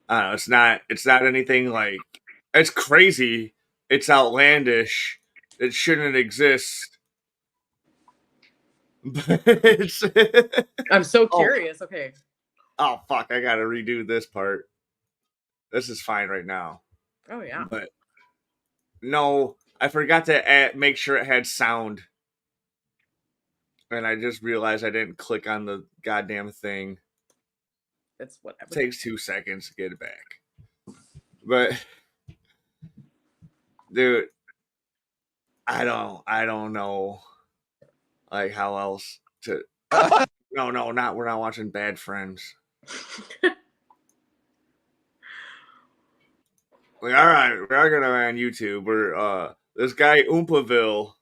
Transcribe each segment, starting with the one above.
I don't know. It's not anything like it's crazy. It's outlandish. It shouldn't exist. But it's I'm so oh curious. Okay. oh fuck! I gotta redo this part. This is fine right now. Oh yeah. But no, I forgot to make sure it had sound, and I just realized I didn't click on the goddamn thing. It's It whatever. takes 2 seconds to get it back. But dude, I don't know like how else to. No, no, not we're not watching Bad Friends. Like, all right, we are gonna on YouTube. Where this guy Oompaville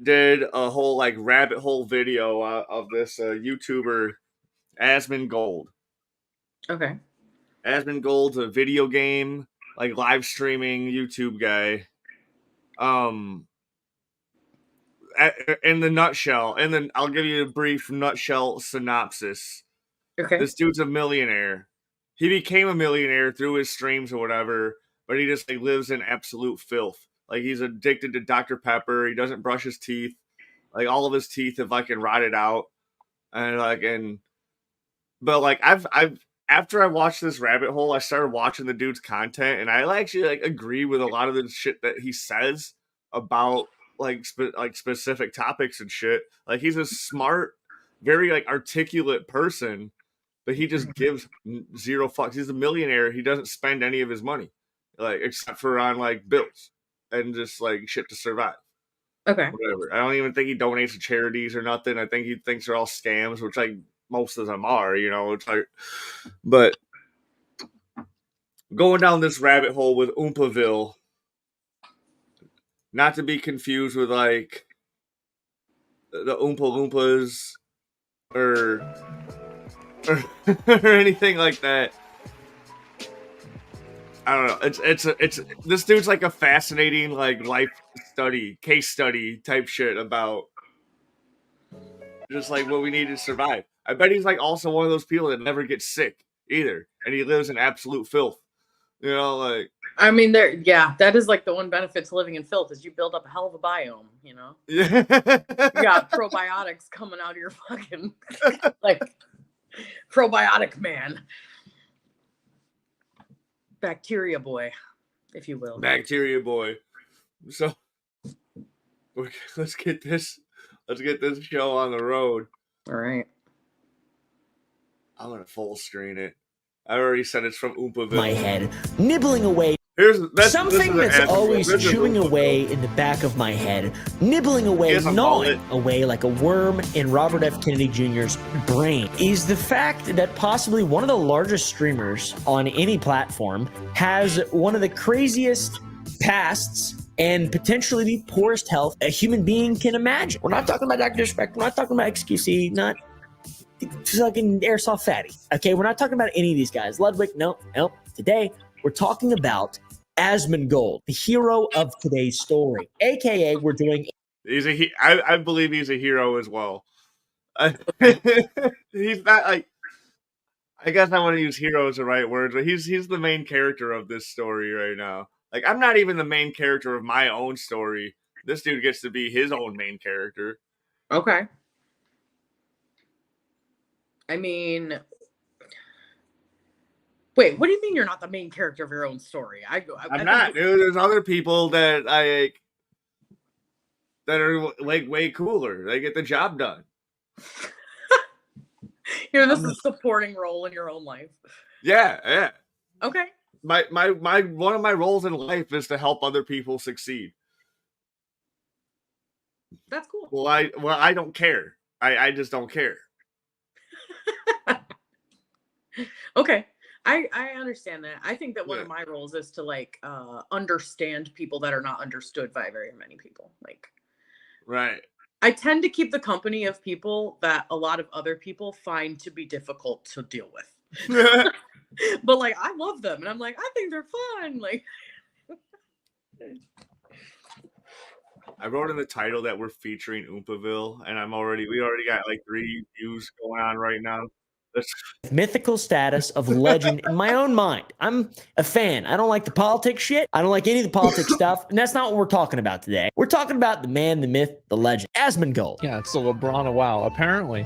did a whole like rabbit hole video of this YouTuber Asmongold. Okay. Asmongold's a video game like live streaming YouTube guy. Um, in the nutshell, and then I'll give you a brief nutshell synopsis. Okay. This dude's a millionaire. He became a millionaire through his streams or whatever, but he just like lives in absolute filth. Like he's addicted to Dr. Pepper. He doesn't brush his teeth. Like all of his teeth have like rotted out, and but like I've after I watched this rabbit hole, I started watching the dude's content, and I actually like agree with a lot of the shit that he says about like specific topics and shit. Like he's a smart, very like articulate person, but he just gives zero fucks. He's a millionaire. He doesn't spend any of his money, like except for on like bills and just like shit to survive. Okay. Whatever. I don't even think he donates to charities or nothing. I think he thinks they're all scams, which like most of them are. You know, it's like, but going down this rabbit hole with Oompaville, not to be confused with like the Oompa Loompas or or, or anything like that. I don't know. It's this dude's like a fascinating like life study, case study type shit about just like what we need to survive. I bet he's like also one of those people that never gets sick either, and he lives in absolute filth. You know, like I mean, yeah, that is like the one benefit to living in filth is you build up a hell of a biome. You yeah. got probiotics coming out of your fucking like probiotic man, bacteria boy, if you will. Bacteria boy. So let's get this show on the road. All right. I'm gonna full screen it. I already said it's from My Oompaville. head, nibbling away. This is Something that's always this is chewing Oompaville. away in the back of my head, nibbling away, He has a gnawing mullet. away like a worm in Robert F. Kennedy Jr.'s brain, is the fact that possibly one of the largest streamers on any platform has one of the craziest pasts and potentially the poorest health a human being can imagine. We're not talking about Dr. Disrespect, we're not talking about XQC, not fucking Airsoft Fatty. Okay, we're not talking about any of these guys. Ludwig, no. Today, we're talking about Asmongold, the hero of today's story. AKA, we're doing... I believe he's a hero as well. He's not like, I guess I want to use hero as the right word, but he's the main character of this story right now. Like I'm not even the main character of my own story. This dude gets to be his own main character. Okay. I mean, wait, what do you mean you're not the main character of your own story? I'm not, dude. There's other people that that are like way cooler. They get the job done. You're this is supporting role in your own life. Yeah. Okay. My one of my roles in life is to help other people succeed. That's cool. Well, I don't care. I just don't care. Okay. I understand that. I think that one of my roles is to like understand people that are not understood by very many people. Like, right. I tend to keep the company of people that a lot of other people find to be difficult to deal with. But like I love them and I'm like, I think they're fun. Like I wrote in the title that we're featuring Oompaville, and we already got like 3 views going on right now. mythical status of legend in my own mind. I'm a fan. I don't like the politics shit. I don't like any of the politics stuff. And that's not what we're talking about today. We're talking about the man, the myth, the legend, Asmongold. Yeah, it's the LeBron of WoW, apparently.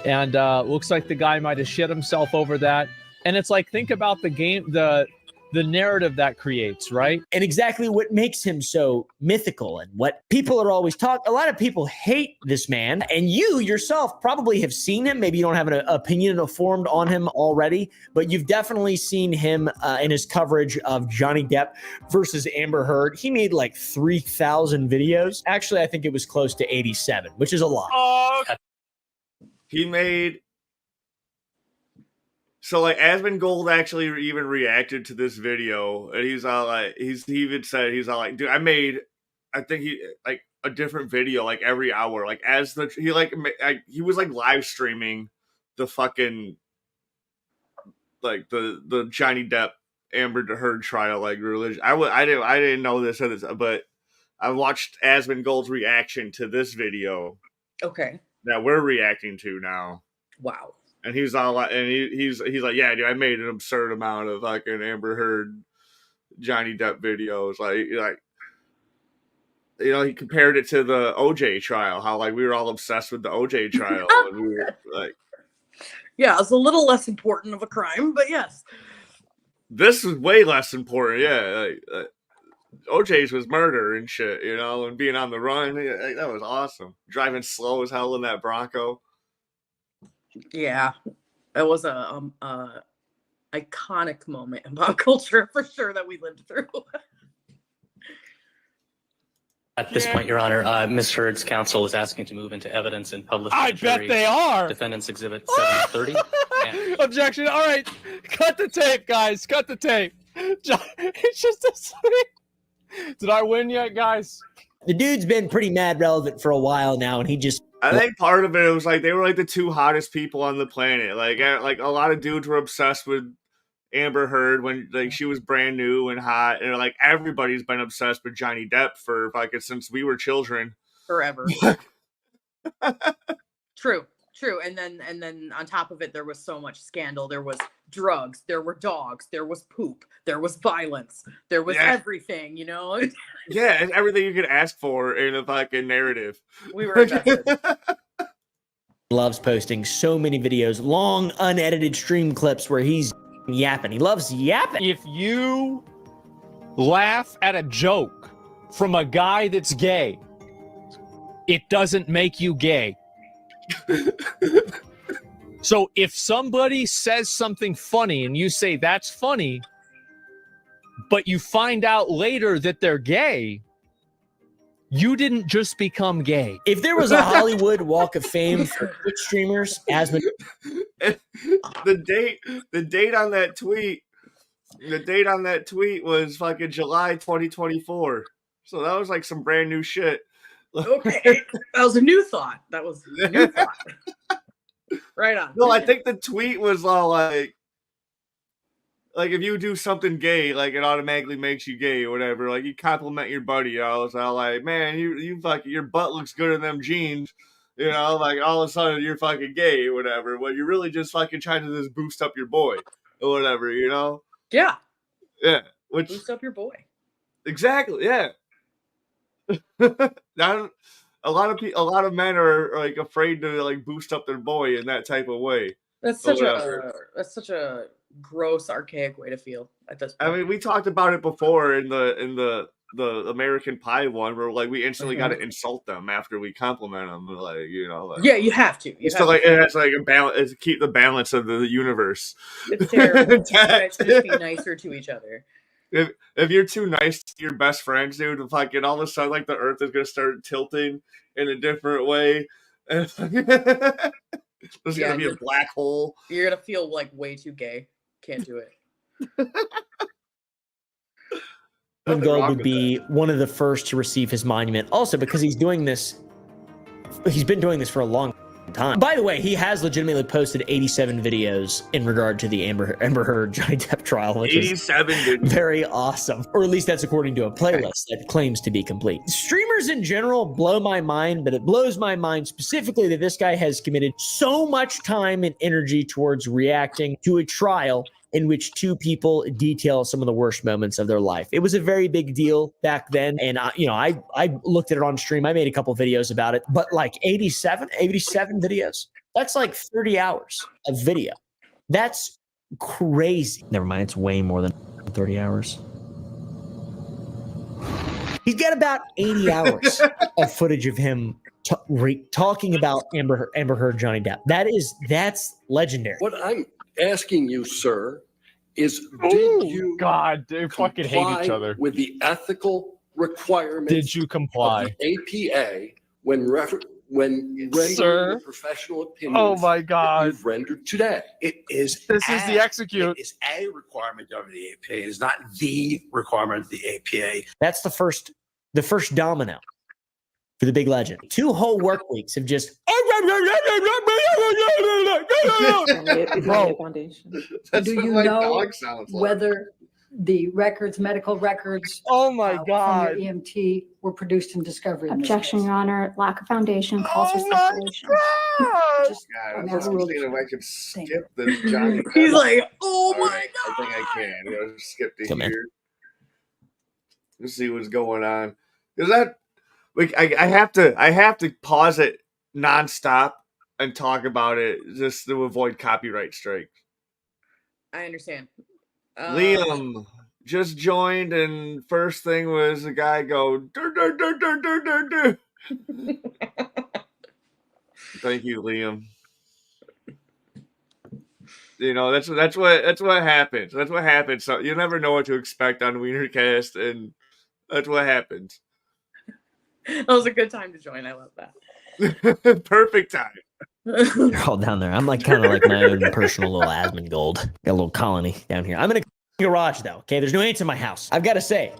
And looks like the guy might have shit himself over that. And it's like, think about the game, the narrative that creates, right? And exactly what makes him so mythical and what people are always talking. A lot of people hate this man, and you yourself probably have seen him. Maybe you don't have an opinion formed on him already, but you've definitely seen him in his coverage of Johnny Depp versus Amber Heard. He made like 3,000 videos. Actually, I think it was close to 87, which is a lot. He made... So like Asmongold actually even reacted to this video, and he's all like, he even said, he's all like, dude, I think he like a different video like every hour, like he was like live streaming the fucking like the Johnny Depp Amber Heard trial, like religion. I didn't know this, but I watched Asmongold's reaction to this video. Okay. That we're reacting to now. Wow. And he's all like, and he's like, yeah, dude, I made an absurd amount of fucking Amber Heard, Johnny Depp videos. Like, you know, he compared it to the OJ trial. How like we were all obsessed with the OJ trial, and we were like, yeah, it's a little less important of a crime, but yes, this is way less important. Yeah, like, OJ's was murder and shit, you know, and being on the run. Like, that was awesome. Driving slow as hell in that Bronco. Yeah, it was a iconic moment in pop culture for sure that we lived through. At this point, Your Honor, Ms. Heard's counsel is asking to move into evidence and publish. I bet they are. Defendant's Exhibit 730. Objection. All right, cut the tape, guys. Cut the tape. It's just a sleep. Did I win yet, guys? The dude's been pretty mad relevant for a while now, and he just... I think part of it was like they were like the two hottest people on the planet. Like a lot of dudes were obsessed with Amber Heard when like she was brand new and hot, and like everybody's been obsessed with Johnny Depp for like since we were children. Forever. True. And then on top of it, there was so much scandal. There was drugs, there were dogs, there was poop, there was violence, there was everything, you know? Yeah, it's everything you could ask for in a fucking narrative. We were invested. Loves posting so many videos, long unedited stream clips where he's yapping. He loves yapping. If you laugh at a joke from a guy that's gay, it doesn't make you gay. So if somebody says something funny and you say that's funny, but you find out later that they're gay, you didn't just become gay. If there was a Hollywood Walk of Fame for Twitch streamers, the date on that tweet was fucking July 2024. So that was like some brand new shit. Okay, that was a new thought. Right on. No, I think the tweet was all like if you do something gay, like it automatically makes you gay or whatever. Like you compliment your buddy, I was all like, man, you fucking your butt looks good in them jeans. You know, like all of a sudden you're fucking gay or whatever. Well, you're really just fucking trying to just boost up your boy or whatever, you know? Yeah. Yeah. Which boost up your boy. Exactly. Yeah. Now, a lot of men are like afraid to like boost up their boy in that type of way. That's such a gross, archaic way to feel at this point. I mean, we talked about it before in the American Pie one, where like we instantly got to insult them after we compliment them, like you know. Like, yeah, you have to. It has like a balance to keep the balance of the universe. It's terrible. Guys just be nicer to each other. If you're too nice to your best friends, dude, fucking all of a sudden, like the Earth is gonna start tilting in a different way. There's gonna be a black hole. You're gonna feel like way too gay. Can't do it. Gold would be one of the first to receive his monument, also because he's been doing this for a long time. time. By the way, he has legitimately posted 87 videos in regard to the Amber Heard Johnny Depp trial, which 87 is videos. very awesome. Or at least that's according to a playlist that claims to be complete. Streamers in general blow my mind, but it blows my mind specifically that this guy has committed so much time and energy towards reacting to a trial in which two people detail some of the worst moments of their life. It was a very big deal back then. And, I looked at it on stream. I made a couple videos about it. But like 87 videos, that's like 30 hours of video. That's crazy. Never mind. It's way more than 30 hours. He's got about 80 hours of footage of him talking about Amber Heard, Johnny Depp. That's legendary. What I'm asking you, sir, is they fucking hate each other. With the ethical requirements Did you comply? of the APA when rendering Sir? the professional opinions Oh my God. you've rendered today? It is. This is the execute. It is a requirement of the APA. It is not the requirement of the APA. That's the first domino for the big legend. 2 whole work weeks of just Bro, That's do what you my know dog sounds like. whether the medical records Oh my from God. your EMT were produced in discovery? in this Objection, case? Your Honor. Lack of foundation calls for Oh my speculation. God. Just God, I'm never just ruled seeing it. if I can skip this Johnny Depp. He's like, oh All my right, god. I think I can. I'm gonna skip to Come in. here. Let's see what's going on. Is that I have to pause it nonstop and talk about it just to avoid copyright strikes. I understand. Liam just joined, and first thing was the guy go dur, dur, dur, dur, dur, dur, dur. Thank you, Liam. You know, that's what happens. That's what happens. So you never know what to expect on WeinerCast, and that's what happens. That was a good time to join. I love that. Perfect time. They're all down there. I'm like kind of like my own personal little Asmongold. Got a little colony down here. I'm in a garage though. Okay, there's no ants in my house. I've got to say,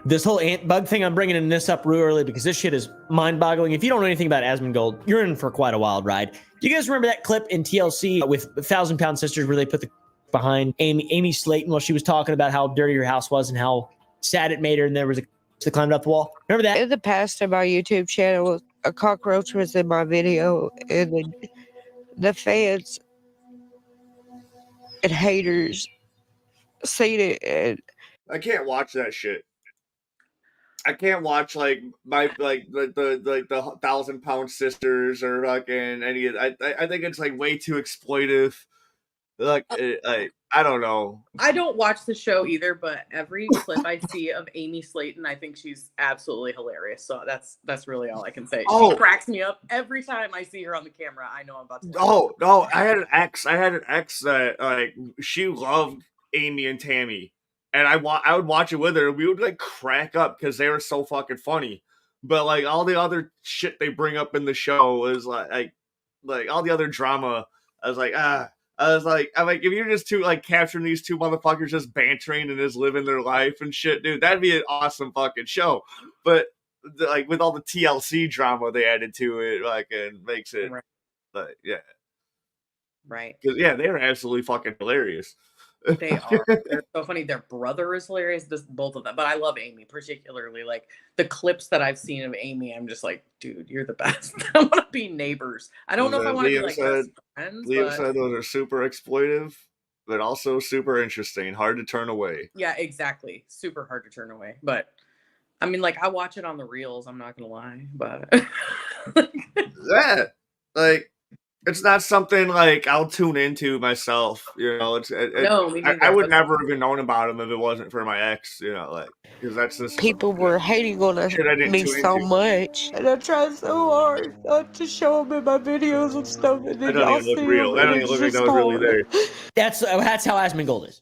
this whole ant bug thing, I'm bringing in this up real early because this shit is mind-boggling. If you don't know anything about Asmongold, you're in for quite a wild ride. Do you guys remember that clip in TLC with 1,000 Pound Sisters where they put the behind Amy Slayton while she was talking about how dirty her house was and how sad it made her, and there was that climbed up the wall? Remember that? In the past, on my YouTube channel, a cockroach was in my video, and the fans and haters seen it, and I can't watch that shit. I can't watch the 1,000 Pound Sisters or fucking any of. I think it's like way too exploitive. I don't know. I don't watch the show either, but every clip I see of Amy Slayton, I think she's absolutely hilarious. So that's really all I can say. Oh. She cracks me up every time I see her on the camera. I know I'm about to. Oh no! I had an ex that she loved Amy and Tammy, and I would watch it with her. And we would like crack up because they were so fucking funny. But like all the other shit they bring up in the show is like all the other drama. I was like, if you're just capturing these two motherfuckers just bantering and just living their life and shit, dude, that'd be an awesome fucking show. But with all the TLC drama they added to it, and makes it Right. Because they are absolutely fucking hilarious. They are. They're so funny. Their brother is hilarious. Both of them. But I love Amy, particularly. Like the clips that I've seen of Amy, I'm just like, dude, you're the best. I want to be neighbors. I don't know if I want to be best friends. Liam said those are super exploitive, but also super interesting. Hard to turn away. Yeah, exactly. Super hard to turn away. But I mean, I watch it on the reels. I'm not gonna lie, but it's not something I'll tune into myself. No, I would never have even known about him if it wasn't for my ex. Because that's just people were hating on me so much, and I tried so hard not to show them in my videos and stuff. And that doesn't even look real. That doesn't even look like that was really there. That's how Asmongold is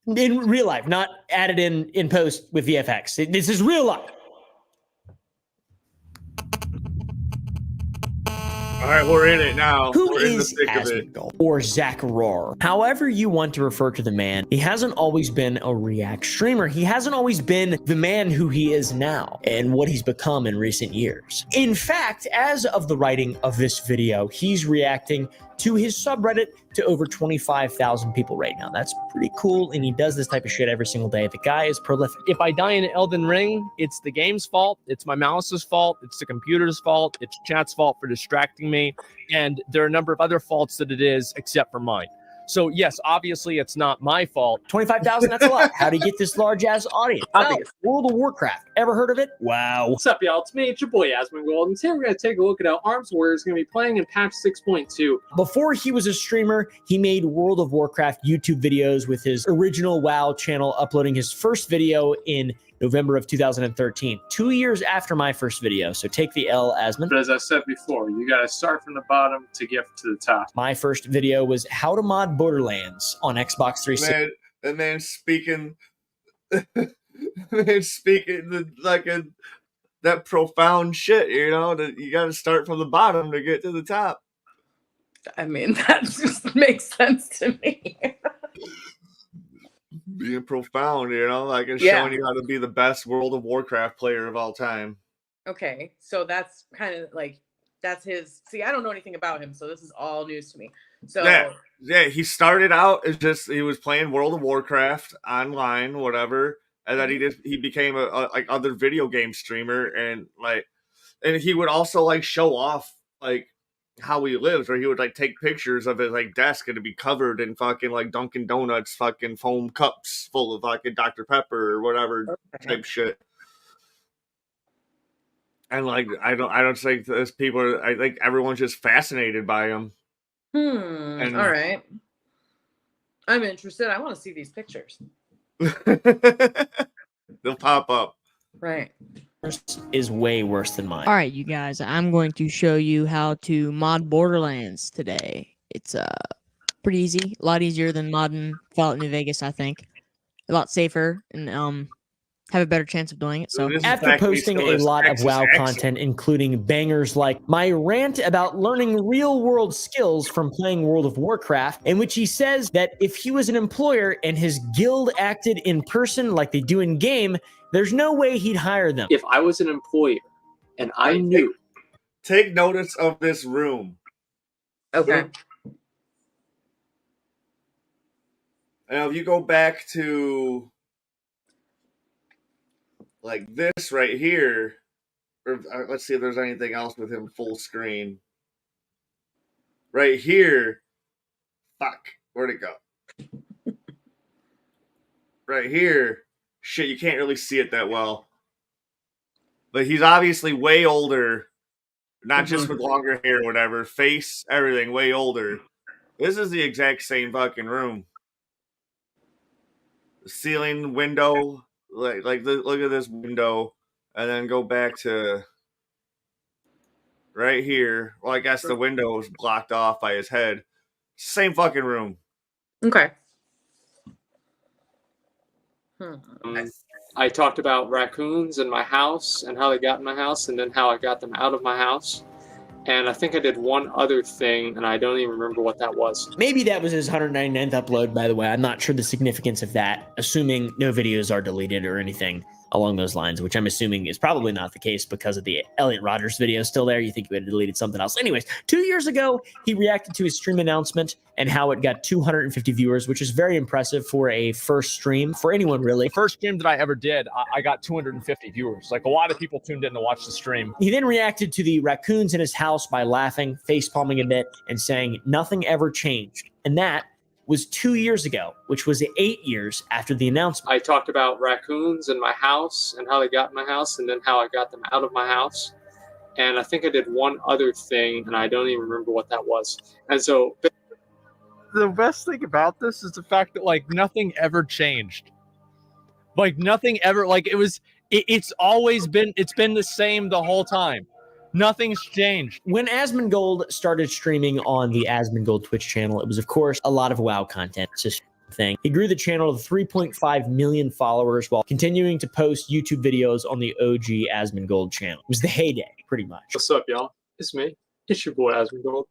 in real life, not added in post with VFX. This is real life. All right, we're in it now. Who We're in the is thick of it. Asmongold, or Zach Roar? However you want to refer to the man, he hasn't always been a React streamer. He hasn't always been the man who he is now and what he's become in recent years. In fact, as of the writing of this video, he's reacting to his subreddit to over 25,000 people right now. That's pretty cool, and he does this type of shit every single day. The guy is prolific. If I die in Elden Ring, it's the game's fault, it's my mouse's fault, it's the computer's fault, it's chat's fault for distracting me, and there are a number of other faults that it is except for mine. So yes, obviously it's not my fault. 25,000, that's a lot. How do you get this large ass audience? Well, World of Warcraft. Ever heard of it? Wow. What's up, y'all? It's me, it's your boy Asmongold, and today we're going to take a look at how Arms Warrior is going to be playing in patch 6.2. Before he was a streamer, he made World of Warcraft YouTube videos with his original WoW channel, uploading his first video in November of 2013, 2 years after my first video. So take the L, Asmon. But as I said before, you got to start from the bottom to get to the top. My first video was how to mod Borderlands on Xbox 360. And then speaking, that profound shit, you know, that you got to start from the bottom to get to the top. I mean, that just makes sense to me. Being profound, you know, like it's Yeah. showing you how to be the best World of Warcraft player of all time. Okay, so that's kind of like, that's his, see, I don't know anything about him, so this is all news to me. So Yeah, he started out as just, he was playing World of Warcraft online, whatever, and then he became a like other video game streamer, and he would also like show off like how he lives, or he would like take pictures of his like desk and it'd be covered in fucking like Dunkin' Donuts fucking foam cups full of fucking Dr. Pepper or whatever type shit. And like I don't think there's people, I think everyone's just fascinated by him. all right. I'm interested. I want to see these pictures. They'll pop up. Right. Is way worse than mine. All right, you guys, I'm going to show you how to mod Borderlands today. It's pretty easy, a lot easier than modding Fallout New Vegas, I think. A lot safer and have a better chance of doing it. So after posting a lot of WoW content, including bangers like my rant about learning real world skills from playing World of Warcraft, in which he says that if he was an employer and his guild acted in person like they do in game, there's no way he'd hire them. If I was an employer and I knew... Take notice of this room. Okay. Now, if you go back to like this right here, or let's see if there's anything else with him full screen. Right here. Fuck. Where'd it go? Right here. Shit, you can't really see it that well. But he's obviously way older. Not just with longer hair or whatever. Face, everything, way older. This is the exact same fucking room. The ceiling, window, look at this window. And then go back to right here. Well, I guess the window is blocked off by his head. Same fucking room. Okay. I talked about raccoons in my house and how they got in my house and then how I got them out of my house. And I think I did one other thing, and I don't even remember what that was. Maybe that was his 199th upload, by the way. I'm not sure the significance of that, assuming no videos are deleted or anything along those lines, which I'm assuming is probably not the case because of the Elliot Rodgers video still there. You think he would have deleted something else. Anyways, 2 years ago, he reacted to his stream announcement and how it got 250 viewers, which is very impressive for a first stream, for anyone really. First stream that I ever did, I got 250 viewers. Like a lot of people tuned in to watch the stream. He then reacted to the raccoons in his house by laughing, face-palming a bit, and saying nothing ever changed. And that was 2 years ago, which was 8 years after the announcement. I talked about raccoons in my house and how they got in my house and then how I got them out of my house. And I think I did one other thing, and I don't even remember what that was. And so... The best thing about this is the fact that, like, nothing ever changed. Like, nothing ever... Like, it's always been... It's been the same the whole time. Nothing's changed. When Asmongold started streaming on the Asmongold Twitch channel, it was, of course, a lot of WoW content. It's just a thing. He grew the channel to 3.5 million followers while continuing to post YouTube videos on the OG Asmongold channel. It was the heyday, pretty much. What's up, y'all? It's me. It's your boy Asmongold,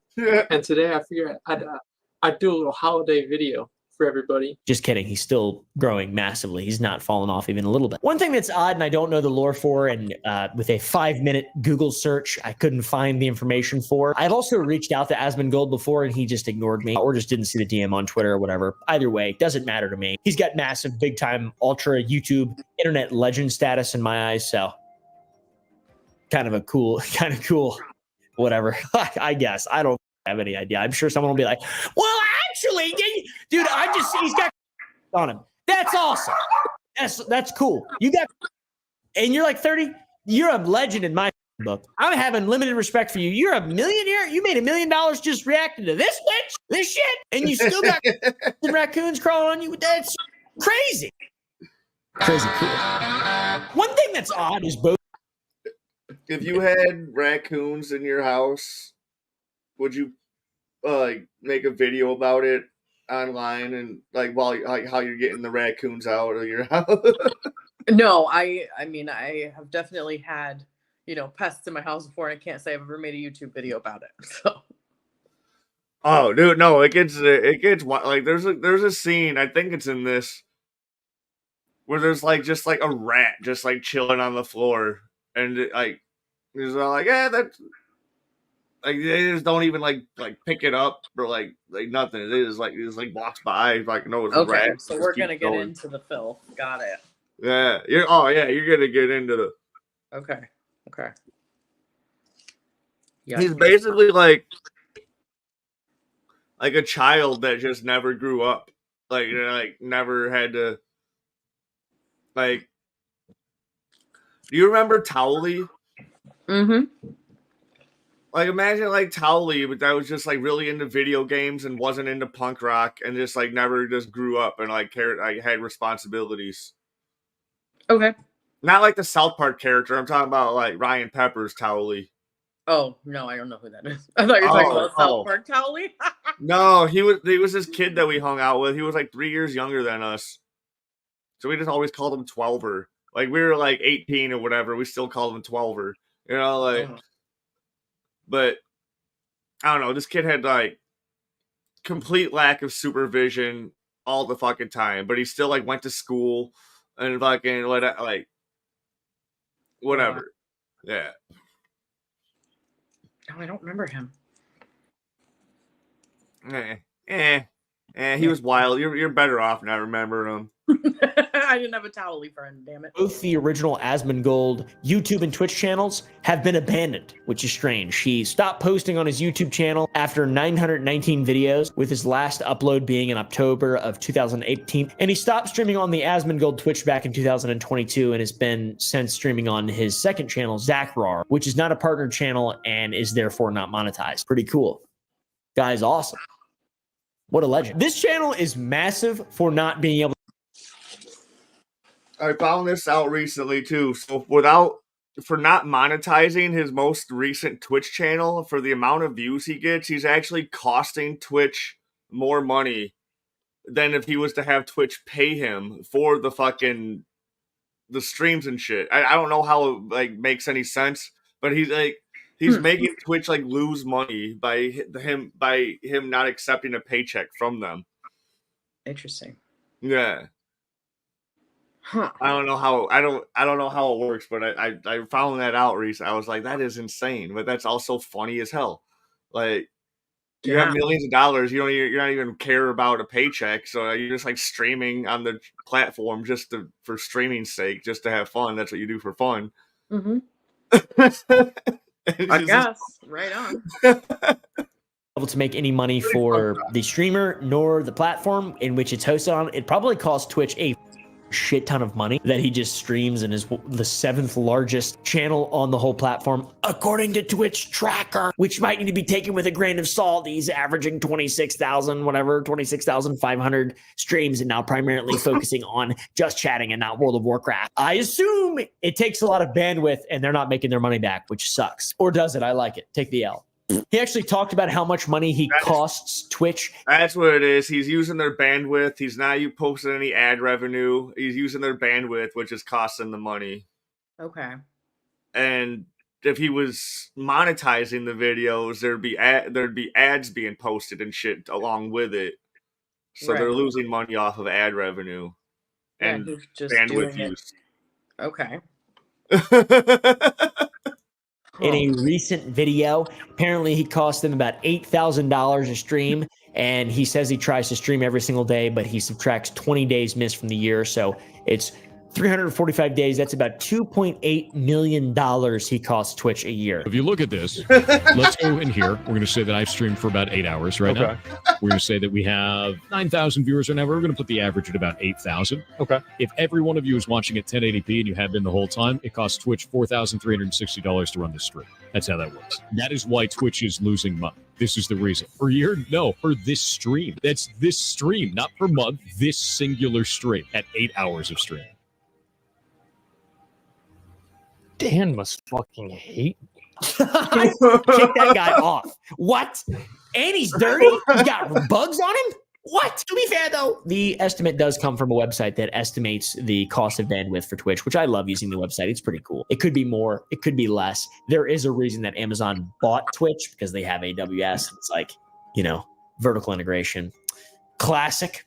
and today I figured I'd do a little holiday video for everybody. Just kidding. He's still growing massively. He's not fallen off even a little bit. One thing that's odd, and I don't know the lore for, and with a 5-minute Google search, I couldn't find the information for. I've also reached out to Asmongold before, and he just ignored me or just didn't see the DM on Twitter or whatever. Either way, doesn't matter to me. He's got massive, big-time, ultra YouTube internet legend status in my eyes, so kind of cool, whatever. I guess. I don't have any idea. I'm sure someone will be like, well, actually, dude, he's got on him. That's awesome. That's cool. You got, and you're like 30. You're a legend in my book. I'm having limited respect for you. You're a millionaire. You made $1 million just reacting to this bitch, this shit, and you still got raccoons crawling on you. That's crazy. Crazy cool. One thing that's odd is both. If you had raccoons in your house, would you make a video about it online and how you're getting the raccoons out of your house? No, I mean I have definitely had pests in my house before, and I can't say I've ever made a YouTube video about it. So. Oh, dude, no, it gets like there's a scene, I think it's in this, where there's just a rat just chilling on the floor, and there's that's. They just don't even pick it up or nothing. They just walks by no, it's a rat. Okay, so we're gonna get into the filth. Got it. Yeah, you're gonna get into the. Okay. Yeah, he's basically like a child that just never grew up, never had to. Do you remember Towley? Mm-hmm. Imagine Towley, but that was just really into video games and wasn't into punk rock and just never just grew up and cared, had responsibilities. Okay. Not the South Park character. I'm talking about Ryan Pepper's Towley. Oh no, I don't know who that is. I thought you were talking about South Park Towley. No, he was this kid that we hung out with. He was 3 years younger than us, so we just always called him 12er. We were 18 or whatever. We still called him 12er. But I don't know. This kid had complete lack of supervision all the fucking time. But he still went to school and fucking whatever. Yeah. No, I don't remember him. He was wild. You're better off not remembering him. I didn't have a Towley friend, damn it. Both the original Asmongold YouTube and Twitch channels have been abandoned, which is strange. He stopped posting on his YouTube channel after 919 videos, with his last upload being in October of 2018. And he stopped streaming on the Asmongold Twitch back in 2022 and has been since streaming on his second channel, Zachrar, which is not a partnered channel and is therefore not monetized. Pretty cool. Guy's awesome. What a legend. This channel is massive for not being able to. I found this out recently too. So for not monetizing his most recent Twitch channel, for the amount of views he gets, he's actually costing Twitch more money than if he was to have Twitch pay him for the streams and shit. I don't know how it makes any sense, but he's making Twitch lose money by him not accepting a paycheck from them. Interesting. Yeah. Huh. I don't know how it works, but I found that out recently. I was like, that is insane, but that's also funny as hell. You have millions of dollars, you're not even care about a paycheck, so you're just streaming on the platform for streaming's sake, just to have fun. That's what you do for fun. Mm-hmm. I guess. Right on. Able to make any money for the streamer nor the platform in which it's hosted on. It probably costs Twitch a shit ton of money that he just streams and is the 7th largest channel on the whole platform, according to Twitch Tracker, which might need to be taken with a grain of salt. He's averaging 26,500 streams and now primarily focusing on just chatting and not World of Warcraft. I assume it takes a lot of bandwidth and they're not making their money back, which sucks. Or does it? I like it. Take the L. He actually talked about how much money he costs Twitch. That's what it is. He's using their bandwidth. He's not posting any ad revenue. He's using their bandwidth, which is costing the money. Okay. And if he was monetizing the videos, there'd be ads being posted and shit along with it. So they're Right. losing money off of ad revenue Yeah, and he's just bandwidth doing it. use. Okay. In a recent video, apparently he cost them about $8,000 a stream, and he says he tries to stream every single day, but he subtracts 20 days missed from the year, so it's 345 days. That's about $2.8 million he costs Twitch a year. If you look at this, let's go in here. We're going to say that I've streamed for about 8 hours right now. We're going to say that we have 9,000 viewers right now. We're going to put the average at about 8,000. Okay. If every one of you is watching at 1080p and you have been the whole time, it costs Twitch $4,360 to run this stream. That's how that works. That is why Twitch is losing money. This is the reason. Per year? No, per this stream. That's this stream, not per month. This singular stream at 8 hours of stream. Dan must fucking hate me. Kick that guy off. What? And he's dirty? He's got bugs on him? What? To be fair, though, the estimate does come from a website that estimates the cost of bandwidth for Twitch, which I love using the website. It's pretty cool. It could be more. It could be less. There is a reason that Amazon bought Twitch, because they have AWS. It's like, vertical integration. Classic.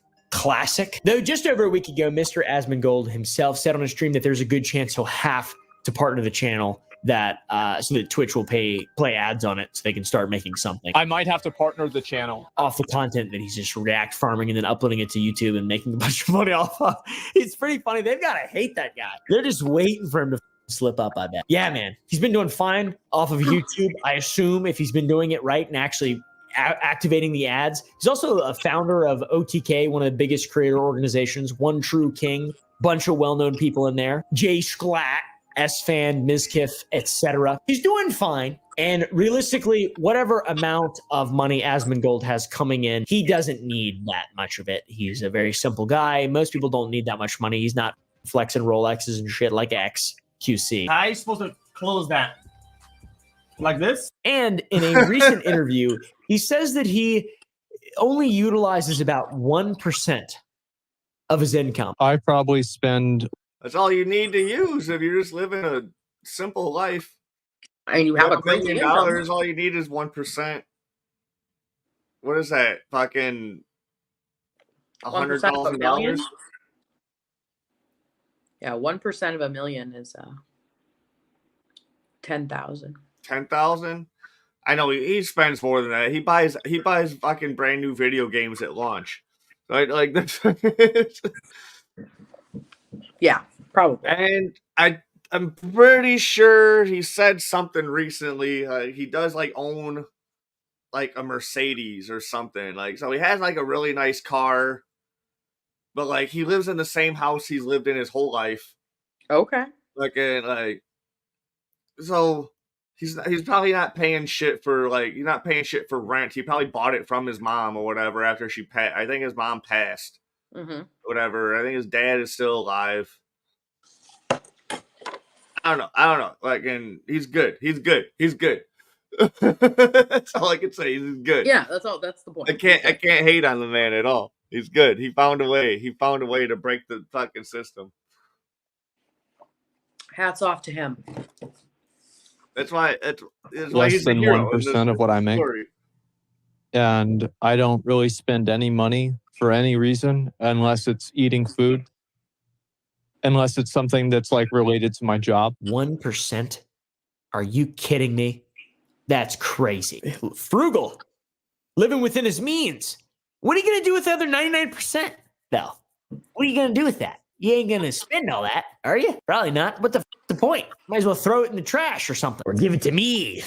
Though just over a week ago, Mr. Asmongold himself said on a stream that there's a good chance he'll have to partner the channel that so that Twitch will play ads on it so they can start making something I might have to partner the channel off the content that he's just react farming and then uploading it to YouTube and making a bunch of money off of. It's pretty funny. They've got to hate that guy. They're just waiting for him to slip up, I bet. Yeah, man. He's been doing fine off of YouTube, I assume, if he's been doing it right and actually activating the ads. He's also a founder of OTK, one of the biggest creator organizations, One True King, bunch of well-known people in there. Jay Schlatt, S-Fan, Mizkif, etc. He's doing fine. And realistically, whatever amount of money Asmongold has coming in, he doesn't need that much of it. He's a very simple guy. Most people don't need that much money. He's not flexing Rolexes and shit like XQC. How are you supposed to close that? Like this? And in a recent interview, he says that he only utilizes about 1% of his income. I probably spend... That's all you need to use if you're just living a simple life. And you have a $1 crazy million, income. all you need is 1%. What is that? Fucking $100,000? Yeah, 1% of a million is 10,000. 10,000? I know he spends more than that. He buys fucking brand new video games at launch. Right? Like this. Yeah, probably. And I'm pretty sure he said something recently. He does own a Mercedes or something. So he has a really nice car, but he lives in the same house he's lived in his whole life. Okay. So he's probably not paying shit for he's not paying shit for rent. He probably bought it from his mom or whatever after she passed. I think his mom passed. Mm-hmm. Whatever. I think his dad is still alive. I don't know. And he's good. That's all I can say. He's good. Yeah, that's the point. I can't hate on the man at all. He's good. He found a way. To break the fucking system. Hats off to him. That's why less he's than the hero 1% of what I make. Story. And I don't really spend any money for any reason unless it's eating food. Unless it's something that's related to my job. 1%? Are you kidding me? That's crazy. Frugal. Living within his means. What are you going to do with the other 99%, though? What are you going to do with that? You ain't going to spend all that, are you? Probably not. What the the point? Might as well throw it in the trash or something. Or give it to me.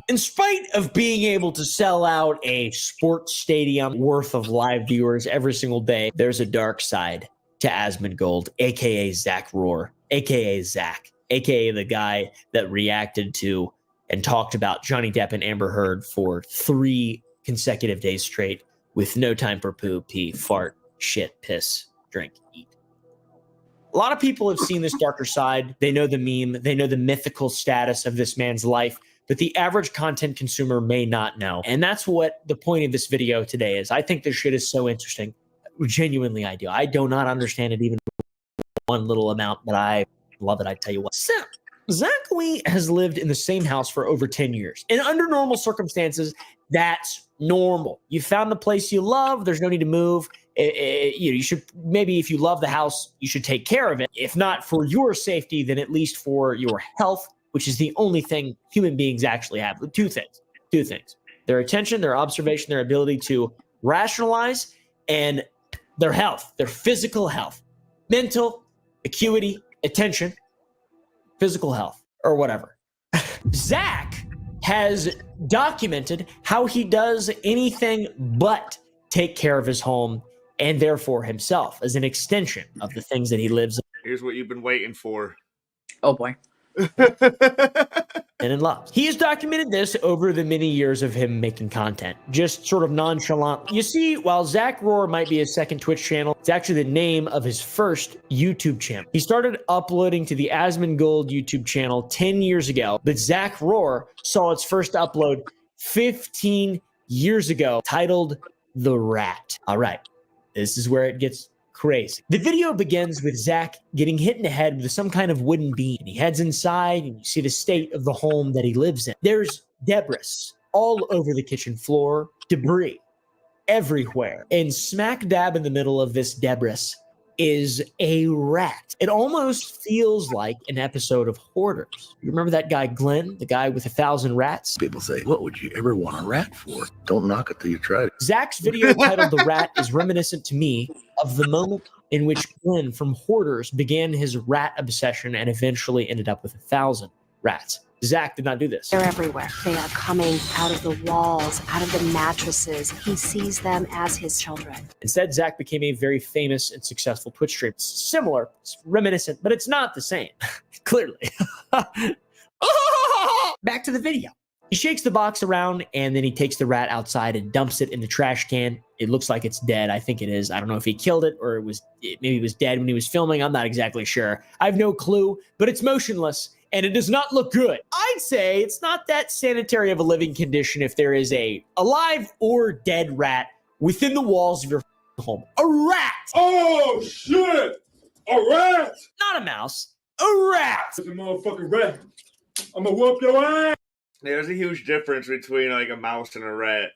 In spite of being able to sell out a sports stadium worth of live viewers every single day, there's a dark side to Asmongold, a.k.a. Zach Rohr, a.k.a. Zach, a.k.a. the guy that reacted to and talked about Johnny Depp and Amber Heard for 3 consecutive days straight with no time for poo, pee, fart, shit, piss, drink, eat. A lot of people have seen this darker side. They know the meme. They know the mythical status of this man's life. But the average content consumer may not know. And that's what the point of this video today is. I think this shit is so interesting. Genuinely, I do. I do not understand it even one little amount, but I love it. I tell you what. So, Zachary has lived in the same house for over 10 years. And under normal circumstances, that's normal. You found the place you love. There's no need to move. You should, maybe if you love the house, you should take care of it. If not for your safety, then at least for your health, which is the only thing human beings actually have. Two things. Their attention, their observation, their ability to rationalize, and their health, their physical health, mental, acuity, attention, physical health, or whatever. Zach has documented how he does anything but take care of his home and therefore himself as an extension of the things that he lives in. Here's what you've been waiting for. Oh boy. And in love. He has documented this over the many years of him making content, just sort of nonchalant. You see, while Zach Rohr might be his second Twitch channel, it's actually the name of his first YouTube channel. He started uploading to the Asmongold YouTube channel 10 years ago, but Zach Rohr saw its first upload 15 years ago, titled The Rat. All right, this is where it gets crazy. The video begins with Zach getting hit in the head with some kind of wooden beam. He heads inside and you see the state of the home that he lives in. There's debris all over the kitchen floor, debris everywhere. And smack dab in the middle of this debris is a rat. It almost feels like an episode of Hoarders. You remember that guy Glenn, the guy with 1,000 rats? People say, what would you ever want a rat for? Don't knock it till you try it. Zach's video titled The Rat is reminiscent to me of the moment in which Glenn from Hoarders began his rat obsession and eventually ended up with 1,000 rats. Zach did not do this. They're everywhere. They are coming out of the walls, out of the mattresses. He sees them as his children. Instead, Zach became a very famous and successful Twitch streamer. It's similar, it's reminiscent, but it's not the same. Clearly. Back to the video. He shakes the box around and then he takes the rat outside and dumps it in the trash can. It looks like it's dead. I think it is. I don't know if he killed it or maybe it was dead when he was filming. I'm not exactly sure. I have no clue, but it's motionless and it does not look good. I'd say it's not that sanitary of a living condition if there is a alive or dead rat within the walls of your home. A rat! Oh, shit! A rat! Not a mouse. A rat! It's a motherfucking rat. I'm gonna whoop your ass! Yeah, there's a huge difference between like a mouse and a rat.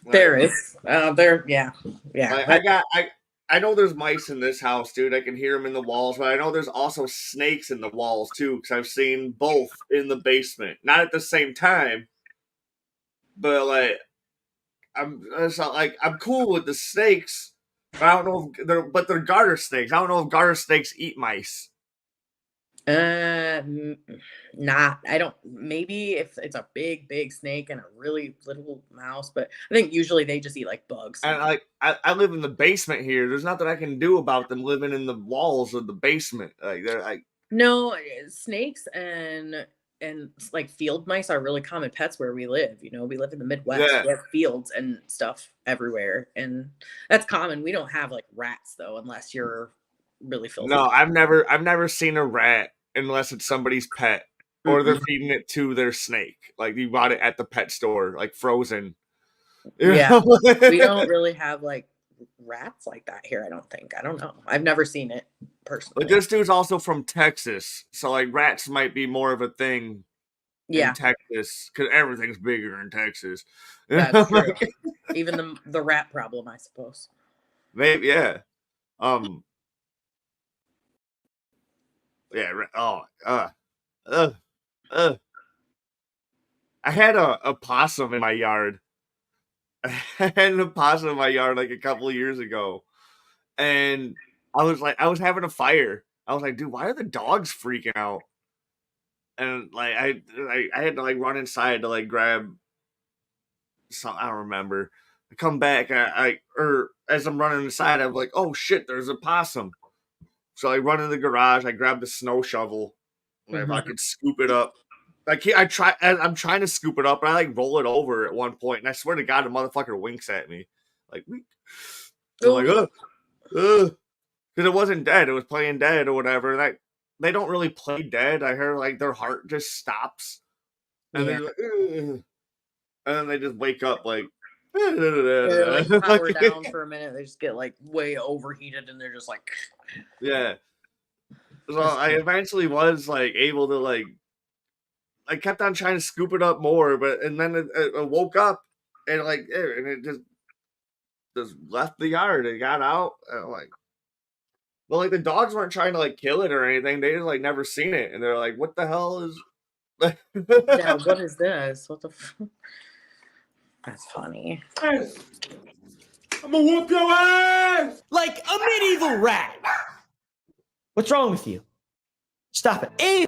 Like, There is. Yeah. Like, I know there's mice in this house, dude. I can hear them in the walls, but I know there's also snakes in the walls too, because I've seen both in the basement. Not at the same time, but like I'm cool with the snakes. But I don't know if they're garter snakes. I don't know if garter snakes eat mice. Nah, I don't. Maybe if it's a big snake and a really little mouse, but I think usually they just eat like bugs. And like I live in the basement here. There's nothing I can do about them living in the walls of the basement. Like they're like No, snakes and like field mice are really common pets where we live. You know, we live in the Midwest. Yeah. We have fields and stuff everywhere, and that's common. We don't have like rats though, unless you're really filthy. No, I've never seen a rat unless it's somebody's pet or they're feeding it to their snake. Like you bought it at the pet store, like frozen. You Yeah, know? we don't really have like rats like that here. I don't think. I don't know. I've never seen it personally. But this dude's also from Texas, so like rats might be more of a thing in Texas because everything's bigger in Texas. That's true. Even the rat problem, I suppose. Maybe, yeah. Yeah. I had a possum in my yard. I had a possum in my yard like a couple of years ago, and I was having a fire. I was like, dude, why are the dogs freaking out? And like I had to like run inside to like grab something. I don't remember. I come back, or as I'm running inside, I'm like, oh shit, there's a possum. So I run in the garage. I grab the snow shovel. If I could scoop it up, I'm trying to scoop it up, and I like roll it over at one point, and I swear to God, the motherfucker winks at me, like, I'm like, because it wasn't dead. It was playing dead or whatever. And they don't really play dead. I heard like their heart just stops, and they're like, ugh. And then they just wake up like They like power down for a minute. They just get like way overheated, and they're just like, yeah. So I eventually was like able to like. I kept on trying to scoop it up more, and then it woke up and it just left the yard. It got out. And like, well, like the dogs weren't trying to like kill it or anything. They just like never seen it, and they're like, "What the hell is?" yeah, what is this? What the? That's funny. I'm gonna whoop your ass! Like a medieval rat. What's wrong with you? Stop it. A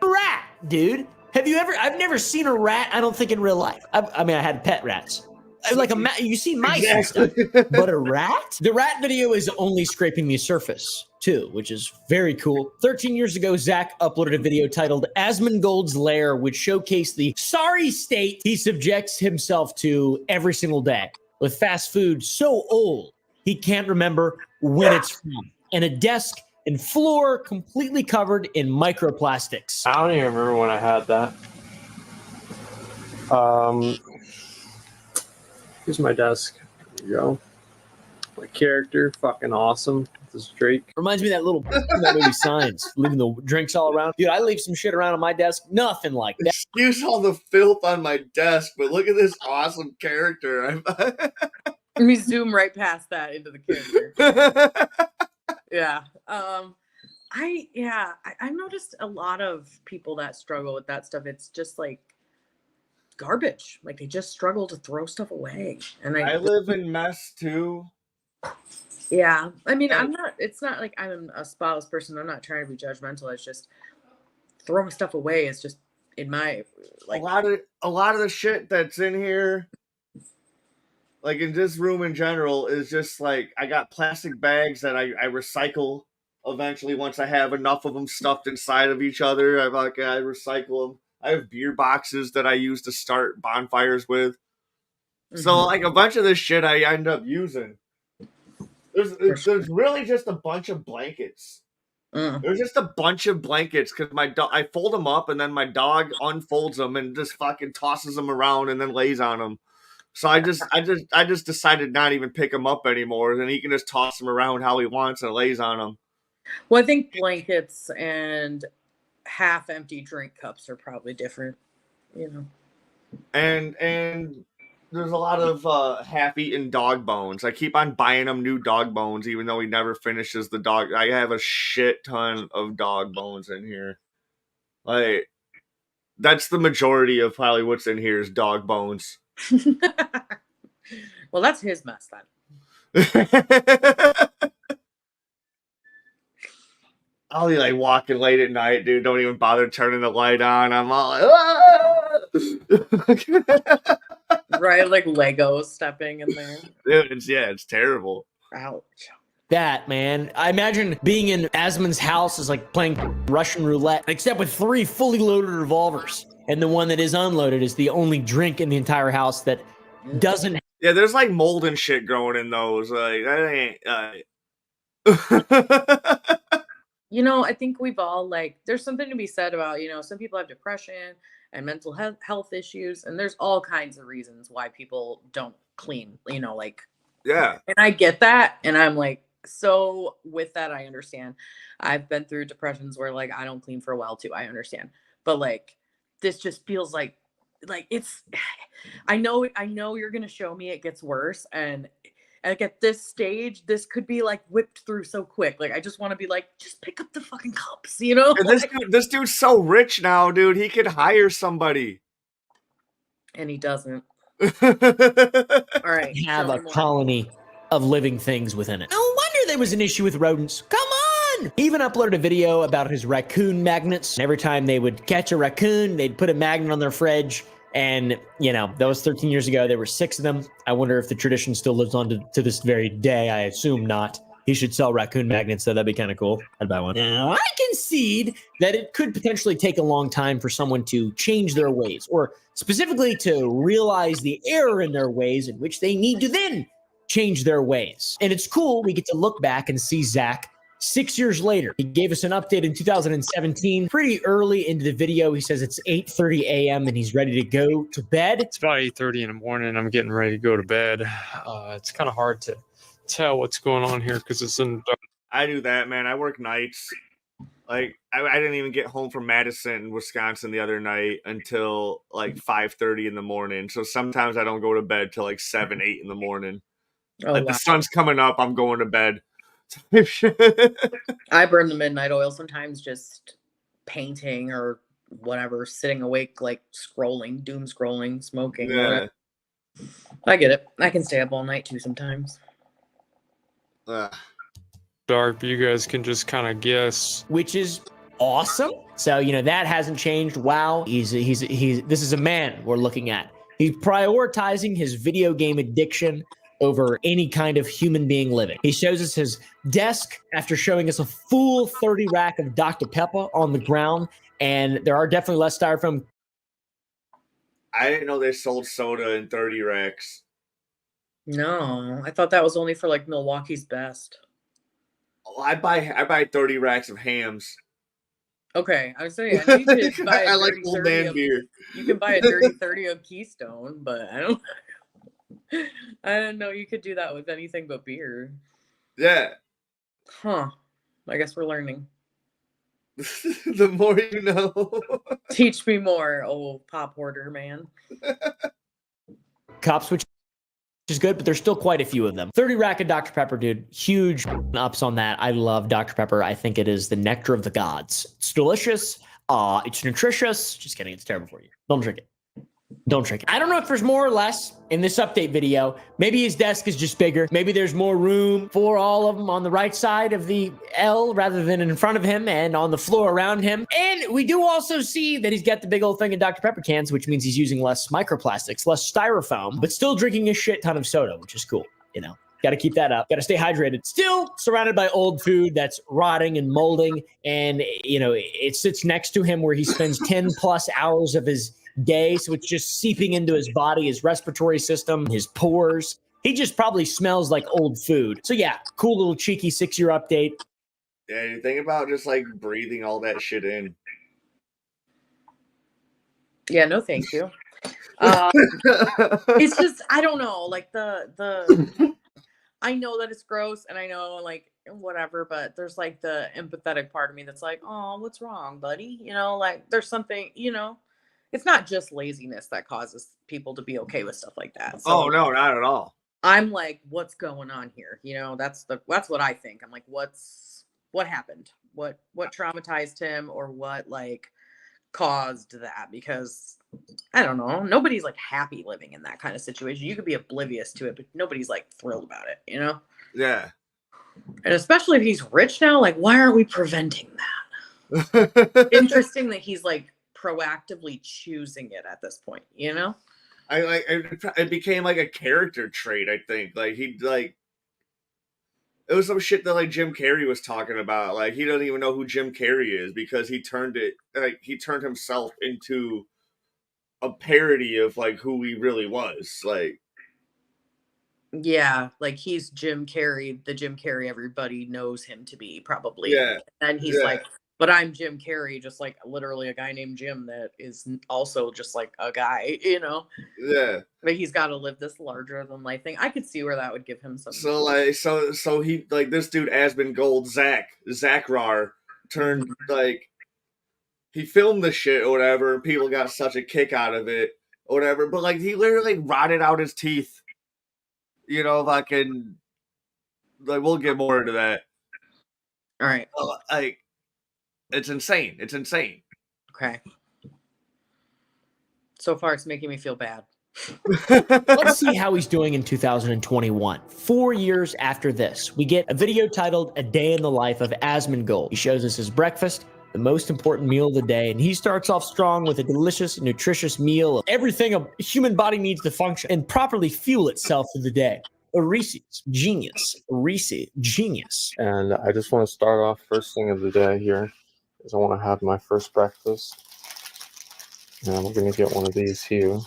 rat, dude. Have you ever? I've never seen a rat. I don't think in real life. I mean, I had pet rats. Like you see mice and stuff, but a rat? The rat video is only scraping the surface too, which is very cool. 13 years ago, Zach uploaded a video titled Asmongold's Lair, which showcased the sorry state he subjects himself to every single day with fast food so old he can't remember when it's from, and a desk and floor completely covered in microplastics. I don't even remember when I had that. Here's my desk. There you go. My character, fucking awesome. This is Drake. Reminds me of that little that movie Signs, leaving the drinks all around. Dude, I leave some shit around on my desk. Nothing like that. Excuse all the filth on my desk, but look at this awesome character. Let me zoom right past that into the character. Yeah. I've noticed a lot of people that struggle with that stuff. It's just like garbage. Like they just struggle to throw stuff away. And I live in mess too. Yeah. I mean, it's not like I'm a spotless person. I'm not trying to be judgmental. It's just throwing stuff away is just in my like a lot of the shit that's in here, like in this room in general, is just like I got plastic bags that I recycle eventually once I have enough of them stuffed inside of each other. I recycle them. I have beer boxes that I use to start bonfires with. So like a bunch of this shit I end up using. There's really just a bunch of blankets. There's just a bunch of blankets because I fold them up and then my dog unfolds them and just fucking tosses them around and then lays on them. So I just decided not even pick them up anymore. Then he can just toss them around how he wants and lays on them. Well, I think blankets and half empty drink cups are probably different, you know. And there's a lot of half-eaten dog bones. I keep on buying him new dog bones, even though he never finishes the dog. I have a shit ton of dog bones in here. Like, that's the majority of probably what's in here is dog bones. Well, that's his mess then. I'll be like walking late at night, dude. Don't even bother turning the light on. I'm all like, right, like Legos stepping in there. Dude, it's terrible. Ouch. That, man. I imagine being in Asmon's house is like playing Russian roulette, except with 3 fully loaded revolvers. And the one that is unloaded is the only drink in the entire house that doesn't. Yeah, there's like mold and shit growing in those. Like, that ain't. You know, I think we've all there's something to be said about, some people have depression and mental health issues, and there's all kinds of reasons why people don't clean, Yeah. And I get that. And I'm like, so with that, I understand. I've been through depressions where I don't clean for a while too. I understand. But this just feels like it's, I know you're going to show me it gets worse. And at this stage, this could be whipped through so quick. I just want to be just pick up the fucking cups, And this dude's so rich now, dude. He could hire somebody. And he doesn't. All right. Have a colony of living things within it. No wonder there was an issue with rodents. Come on! He even uploaded a video about his raccoon magnets. Every time they would catch a raccoon, they'd put a magnet on their fridge. And, that was 13 years ago. There were 6 of them. I wonder if the tradition still lives on to this very day. I assume not. He should sell raccoon magnets, so that'd be kind of cool. I'd buy one. Now, I concede that it could potentially take a long time for someone to change their ways, or specifically to realize the error in their ways in which they need to then change their ways. And it's cool. We get to look back and see Zach 6 years later. He gave us an update in 2017. Pretty early into the video, he says it's 8:30 a.m. and he's ready to go to bed. It's about 8:30 in the morning. I'm getting ready to go to bed. It's kind of hard to tell what's going on here because it's in the dark. I do that, man. I work nights. Like, I didn't even get home from Madison, Wisconsin the other night until like 5:30 in the morning. So sometimes I don't go to bed till like 7, 8 in the morning. Oh, like wow. the sun's coming up, I'm going to bed. I burn the midnight oil sometimes, just painting or whatever, sitting awake, like scrolling, doom scrolling, smoking. Yeah. Whatever. I get it. I can stay up all night too sometimes. Dark, but you guys can just kind of guess. Which is awesome. So, you know, that hasn't changed. Wow. This is a man we're looking at. He's prioritizing his video game addiction over any kind of human being living. He shows us his desk after showing us a full 30 rack of Dr. Pepper on the ground. And there are definitely less styrofoam. I didn't know they sold soda in 30 racks. No, I thought that was only for like Milwaukee's Best. Oh, I buy 30 racks of hams. Okay, I was saying I know you could buy I a like dirty old 30 man of, beer. You can buy a dirty 30 of Keystone, but I didn't know you could do that with anything but beer. Yeah. Huh. I guess we're learning. The more you know. Teach me more, old pop hoarder man. Cups, which is good, but there's still quite a few of them. 30 rack of Dr. Pepper, dude. Huge ups on that. I love Dr. Pepper. I think it is the nectar of the gods. It's delicious. It's nutritious. Just kidding. It's terrible for you. Don't drink it. Don't drink it. I don't know if there's more or less in this update video. Maybe his desk is just bigger. Maybe there's more room for all of them on the right side of the L rather than in front of him and on the floor around him. And we do also see that he's got the big old thing of Dr. Pepper cans, which means he's using less microplastics, less styrofoam, but still drinking a shit ton of soda, which is cool. You know, got to keep that up. Got to stay hydrated. Still surrounded by old food that's rotting and molding. And, you know, it sits next to him where he spends 10 plus hours of his day, so it's just seeping into his body, his respiratory system, his pores. He just probably smells like old food. So yeah, cool little cheeky 6-year update. Yeah, you think about just like breathing all that shit in. Yeah, no thank you. It's just, I don't know, like the I know that it's gross and I know like whatever, but there's like the empathetic part of me that's like, oh, what's wrong, buddy? You know, like there's something, you know. It's not just laziness that causes people to be okay with stuff like that. So oh no, not at all. I'm like, what's going on here? You know, that's what I think. I'm like, what happened? What traumatized him or what like caused that? Because I don't know. Nobody's like happy living in that kind of situation. You could be oblivious to it, but nobody's like thrilled about it, you know? Yeah. And especially if he's rich now, like why aren't we preventing that? Interesting that he's like proactively choosing it at this point, you know? It became like a character trait, I think. Like it was some shit that like Jim Carrey was talking about. Like he doesn't even know who Jim Carrey is because he turned himself into a parody of like who he really was. Like yeah, like he's Jim Carrey, the Jim Carrey everybody knows him to be, probably. Yeah. And he's like, but I'm Jim Carrey, just like literally a guy named Jim that is also just like a guy, you know? Yeah. But he's got to live this larger than life thing. I could see where that would give him some. So like, so he like this dude Asmongold, Zach Rar turned like he filmed the shit or whatever. And people got such a kick out of it or whatever. But like he literally rotted out his teeth. You know, fucking like we'll get more into that. All right. Like. It's insane. It's insane. Okay. So far, it's making me feel bad. Let's see how he's doing in 2021. 4 years after this, we get a video titled A Day in the Life of Asmongold. He shows us his breakfast, the most important meal of the day, and he starts off strong with a delicious, nutritious meal of everything a human body needs to function and properly fuel itself through the day. A Reese's genius. And I just want to start off first thing of the day here. Is I want to have my first breakfast. And we're going to get one of these here.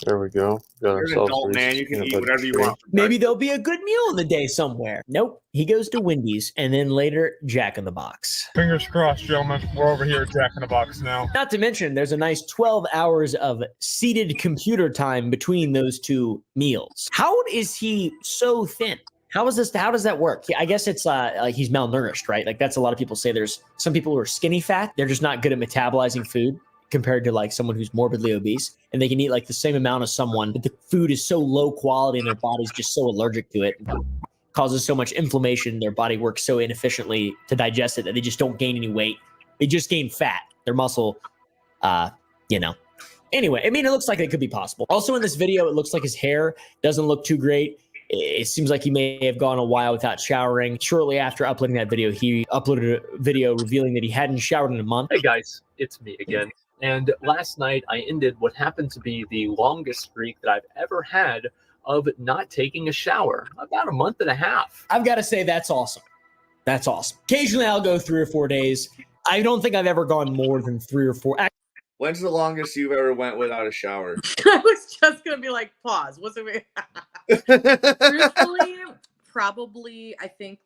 There we go. Got You're an ourselves adult, man. Reese's You can peanut eat butter whatever you treat. want. Maybe there'll be a good meal in the day somewhere. Nope. He goes to Wendy's and then later Jack in the Box. Fingers crossed, gentlemen. We're over here at Jack in the Box now. Not to mention, there's a nice 12 hours of seated computer time between those two meals. How is he so thin? How does that work? I guess it's like he's malnourished, right? Like that's a lot of people say there's some people who are skinny fat. They're just not good at metabolizing food compared to like someone who's morbidly obese, and they can eat like the same amount as someone, but the food is so low quality and their body's just so allergic to it, causes so much inflammation. Their body works so inefficiently to digest it that they just don't gain any weight. They just gain fat. Their muscle, Anyway, I mean, it looks like it could be possible. Also in this video, it looks like his hair doesn't look too great. It seems like he may have gone a while without showering. Shortly after uploading that video, he uploaded a video revealing that he hadn't showered in a month. Hey guys, it's me again. And last night I ended what happened to be the longest streak that I've ever had of not taking a shower. About a month and a half. I've got to say, that's awesome. That's awesome. Occasionally I'll go 3 or 4 days. I don't think I've ever gone more than 3 or 4. When's the longest you've ever went without a shower? I was just going to be like, pause. What's it? Truthfully, probably, I think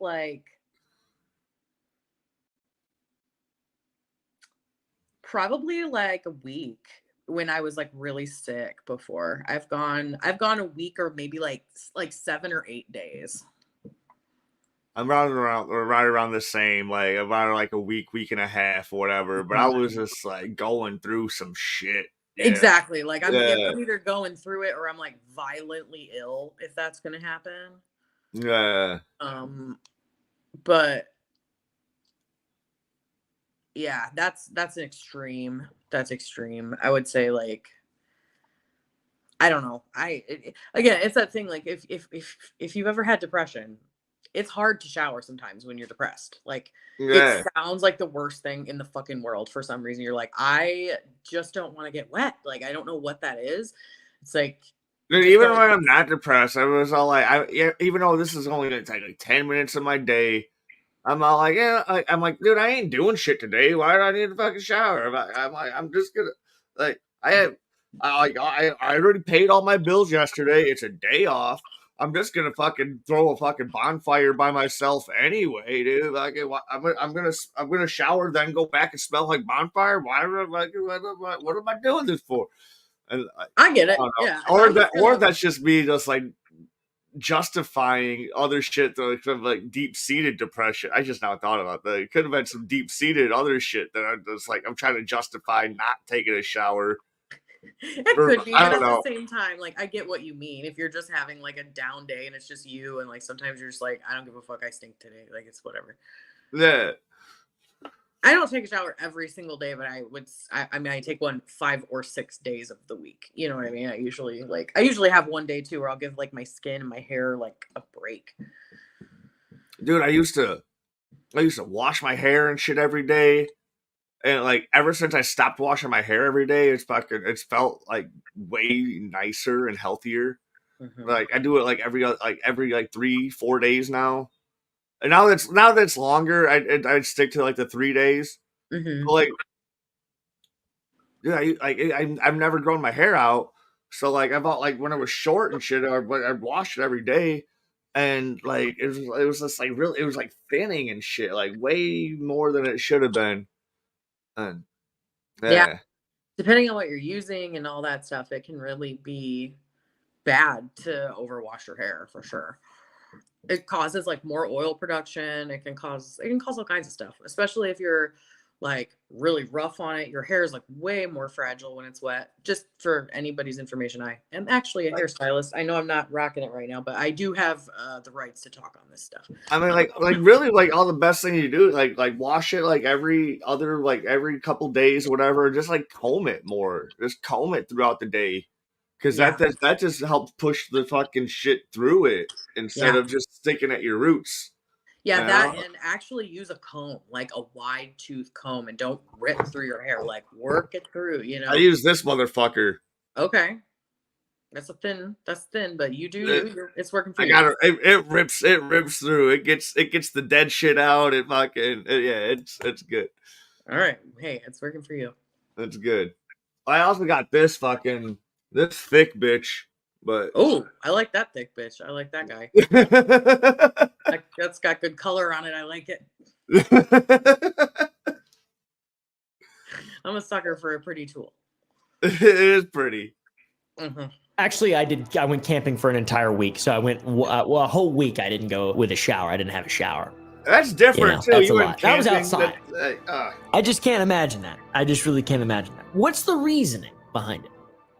probably like a week when I was like really sick before. I've gone a week or maybe like 7 or 8 days. I'm right around the same, like about like a week and a half or whatever. But I was just like going through some shit. Yeah. Exactly. Like I'm either going through it or I'm like violently ill, if that's gonna happen. Yeah. But yeah, that's an extreme. That's extreme. I would say like, I don't know. Again, it's that thing. Like if you've ever had depression, it's hard to shower sometimes when you're depressed. Like it sounds like the worst thing in the fucking world for some reason. You're like, I just don't want to get wet. Like I don't know what that is. It's like, dude, even when I'm not depressed, I was all like, even though this is only gonna take like 10 minutes of my day, I'm all like, I'm like, dude, I ain't doing shit today. Why do I need a fucking shower? I'm like, I'm just gonna like, I already paid all my bills yesterday. It's a day off. I'm just gonna fucking throw a fucking bonfire by myself anyway, dude. Like, I'm gonna shower, then go back and smell like bonfire. What am I doing this for? And I get it, yeah. Or that's just me, just like justifying other shit, like deep-seated depression. I just now thought about that. It could have been some deep-seated other shit that I'm just like, I'm trying to justify not taking a shower. It could be, but at the same time, like I get what you mean. If you're just having like a down day and it's just you, and like sometimes you're just like, I don't give a fuck, I stink today. Like it's whatever. Yeah. I don't take a shower every single day, but I mean I take one 5 or 6 days of the week. You know what I mean? I usually have one day too where I'll give like my skin and my hair like a break. Dude, I used to wash my hair and shit every day. And like ever since I stopped washing my hair every day, it's felt like way nicer and healthier. Mm-hmm. Like I do it like every 3-4 days now. And now that's longer, I'd stick to like the 3 days. Mm-hmm. But like, dude, I've never grown my hair out, so like I thought like when it was short and shit, I'd wash it every day, and like it was just like really, it was like thinning and shit, like way more than it should have been. And yeah, depending on what you're using and all that stuff, it can really be bad to overwash your hair for sure. It causes like more oil production. It can cause all kinds of stuff, especially if you're like really rough on it. Your hair is like way more fragile when it's wet. Just for anybody's information, I am actually a hairstylist. I know I'm not rocking it right now, but I do have the rights to talk on this stuff. I mean, like really, like all the best thing you do, like wash it like every couple days or whatever. Just like comb it more. Just comb it throughout the day. Because that just helps push the fucking shit through it instead of just sticking at your roots. Yeah, that and actually use a comb, like a wide tooth comb, and don't rip through your hair. Like work it through, you know. I use this motherfucker. Okay, that's thin, but you do it's working for you. It rips through. It gets the dead shit out. It's good. All right, hey, it's working for you. That's good. I also got this fucking This thick bitch, but Oh, I like that thick bitch. I like that guy. That's got good color on it. I like it. I'm a sucker for a pretty tool. It is pretty. Mm-hmm. Actually, I went camping for an entire week, so I went a whole week. I didn't go with a shower. I didn't have a shower. That's different too. That's You a went lot. That was camping, outside. I just can't imagine that. I just really can't imagine that. What's the reasoning behind it?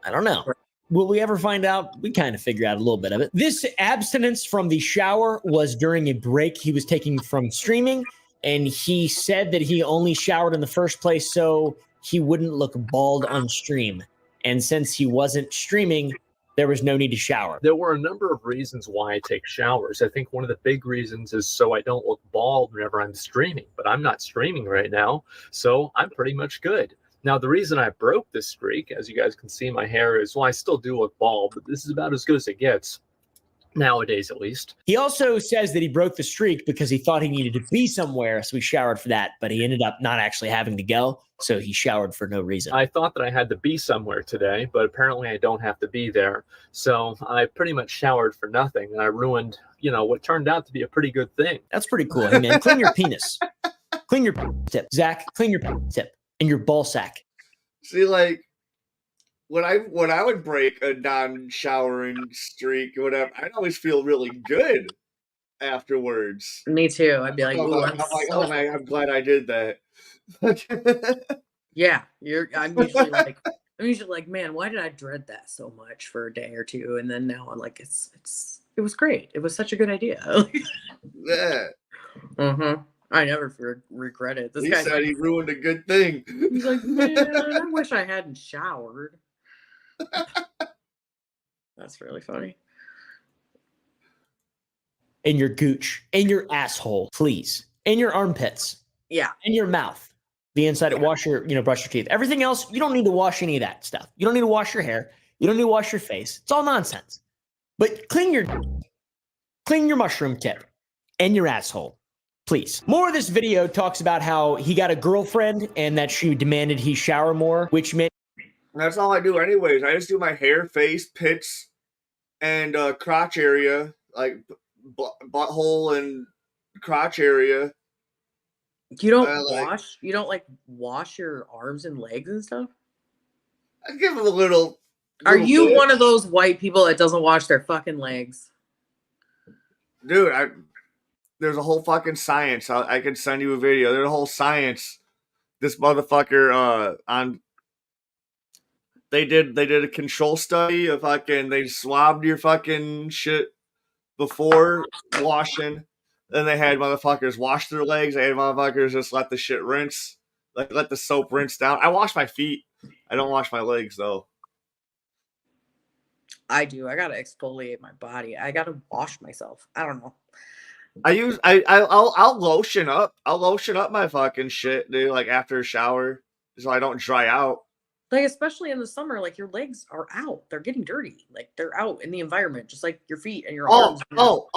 I don't know. Will we ever find out? We kind of figure out a little bit of it. This abstinence from the shower was during a break he was taking from streaming, and he said that he only showered in the first place so he wouldn't look bald on stream. And since he wasn't streaming, there was no need to shower. There were a number of reasons why I take showers. I think one of the big reasons is so I don't look bald whenever I'm streaming, but I'm not streaming right now, so I'm pretty much good. Now, the reason I broke this streak, as you guys can see, my hair is, well, I still do look bald, but this is about as good as it gets. Nowadays, at least. He also says that he broke the streak because he thought he needed to be somewhere, so he showered for that, but he ended up not actually having to go, so he showered for no reason. I thought that I had to be somewhere today, but apparently I don't have to be there. So I pretty much showered for nothing, and I ruined, what turned out to be a pretty good thing. That's pretty cool. Hey, man, clean your penis. Clean your tip. Zach, clean your tip and your ball sack. See, like, when I would break a non-showering streak or whatever, I'd always feel really good afterwards. Me too. I'd be like, ooh, I'm like, oh man, I'm glad I did that. Yeah, I'm usually like, man, why did I dread that so much for a day or two? And then now I'm like, it was great. It was such a good idea. Yeah. Mm-hmm. I never regret it. This He guy said he ruined a good thing. He's like, man, I wish I hadn't showered. That's really funny. In your gooch, in your asshole, please, in your armpits, yeah, in your mouth, the inside. Wash your, brush your teeth. Everything else, you don't need to wash any of that stuff. You don't need to wash your hair. You don't need to wash your face. It's all nonsense. But clean your mushroom tip and your asshole, please. More of this video talks about how he got a girlfriend and that she demanded he shower more, which meant. That's all I do anyways. I just do my hair, face, pits, and crotch area, like butthole and crotch area. You don't you don't wash your arms and legs and stuff? I give them a little. Are you one of those white people that doesn't wash their fucking legs? Dude, there's a whole fucking science. I can send you a video. There's a whole science. This motherfucker on. They did a control study of they swabbed your fucking shit before washing. Then they had motherfuckers wash their legs. They had motherfuckers just let the shit rinse. Like let the soap rinse down. I wash my feet. I don't wash my legs though. I do. I gotta exfoliate my body. I gotta wash myself. I don't know. I'll lotion up. I'll lotion up my fucking shit, dude, like after a shower. So I don't dry out. Like, especially in the summer, like your legs are out. They're getting dirty. Like they're out in the environment, just like your feet and your arms. Dude, I'll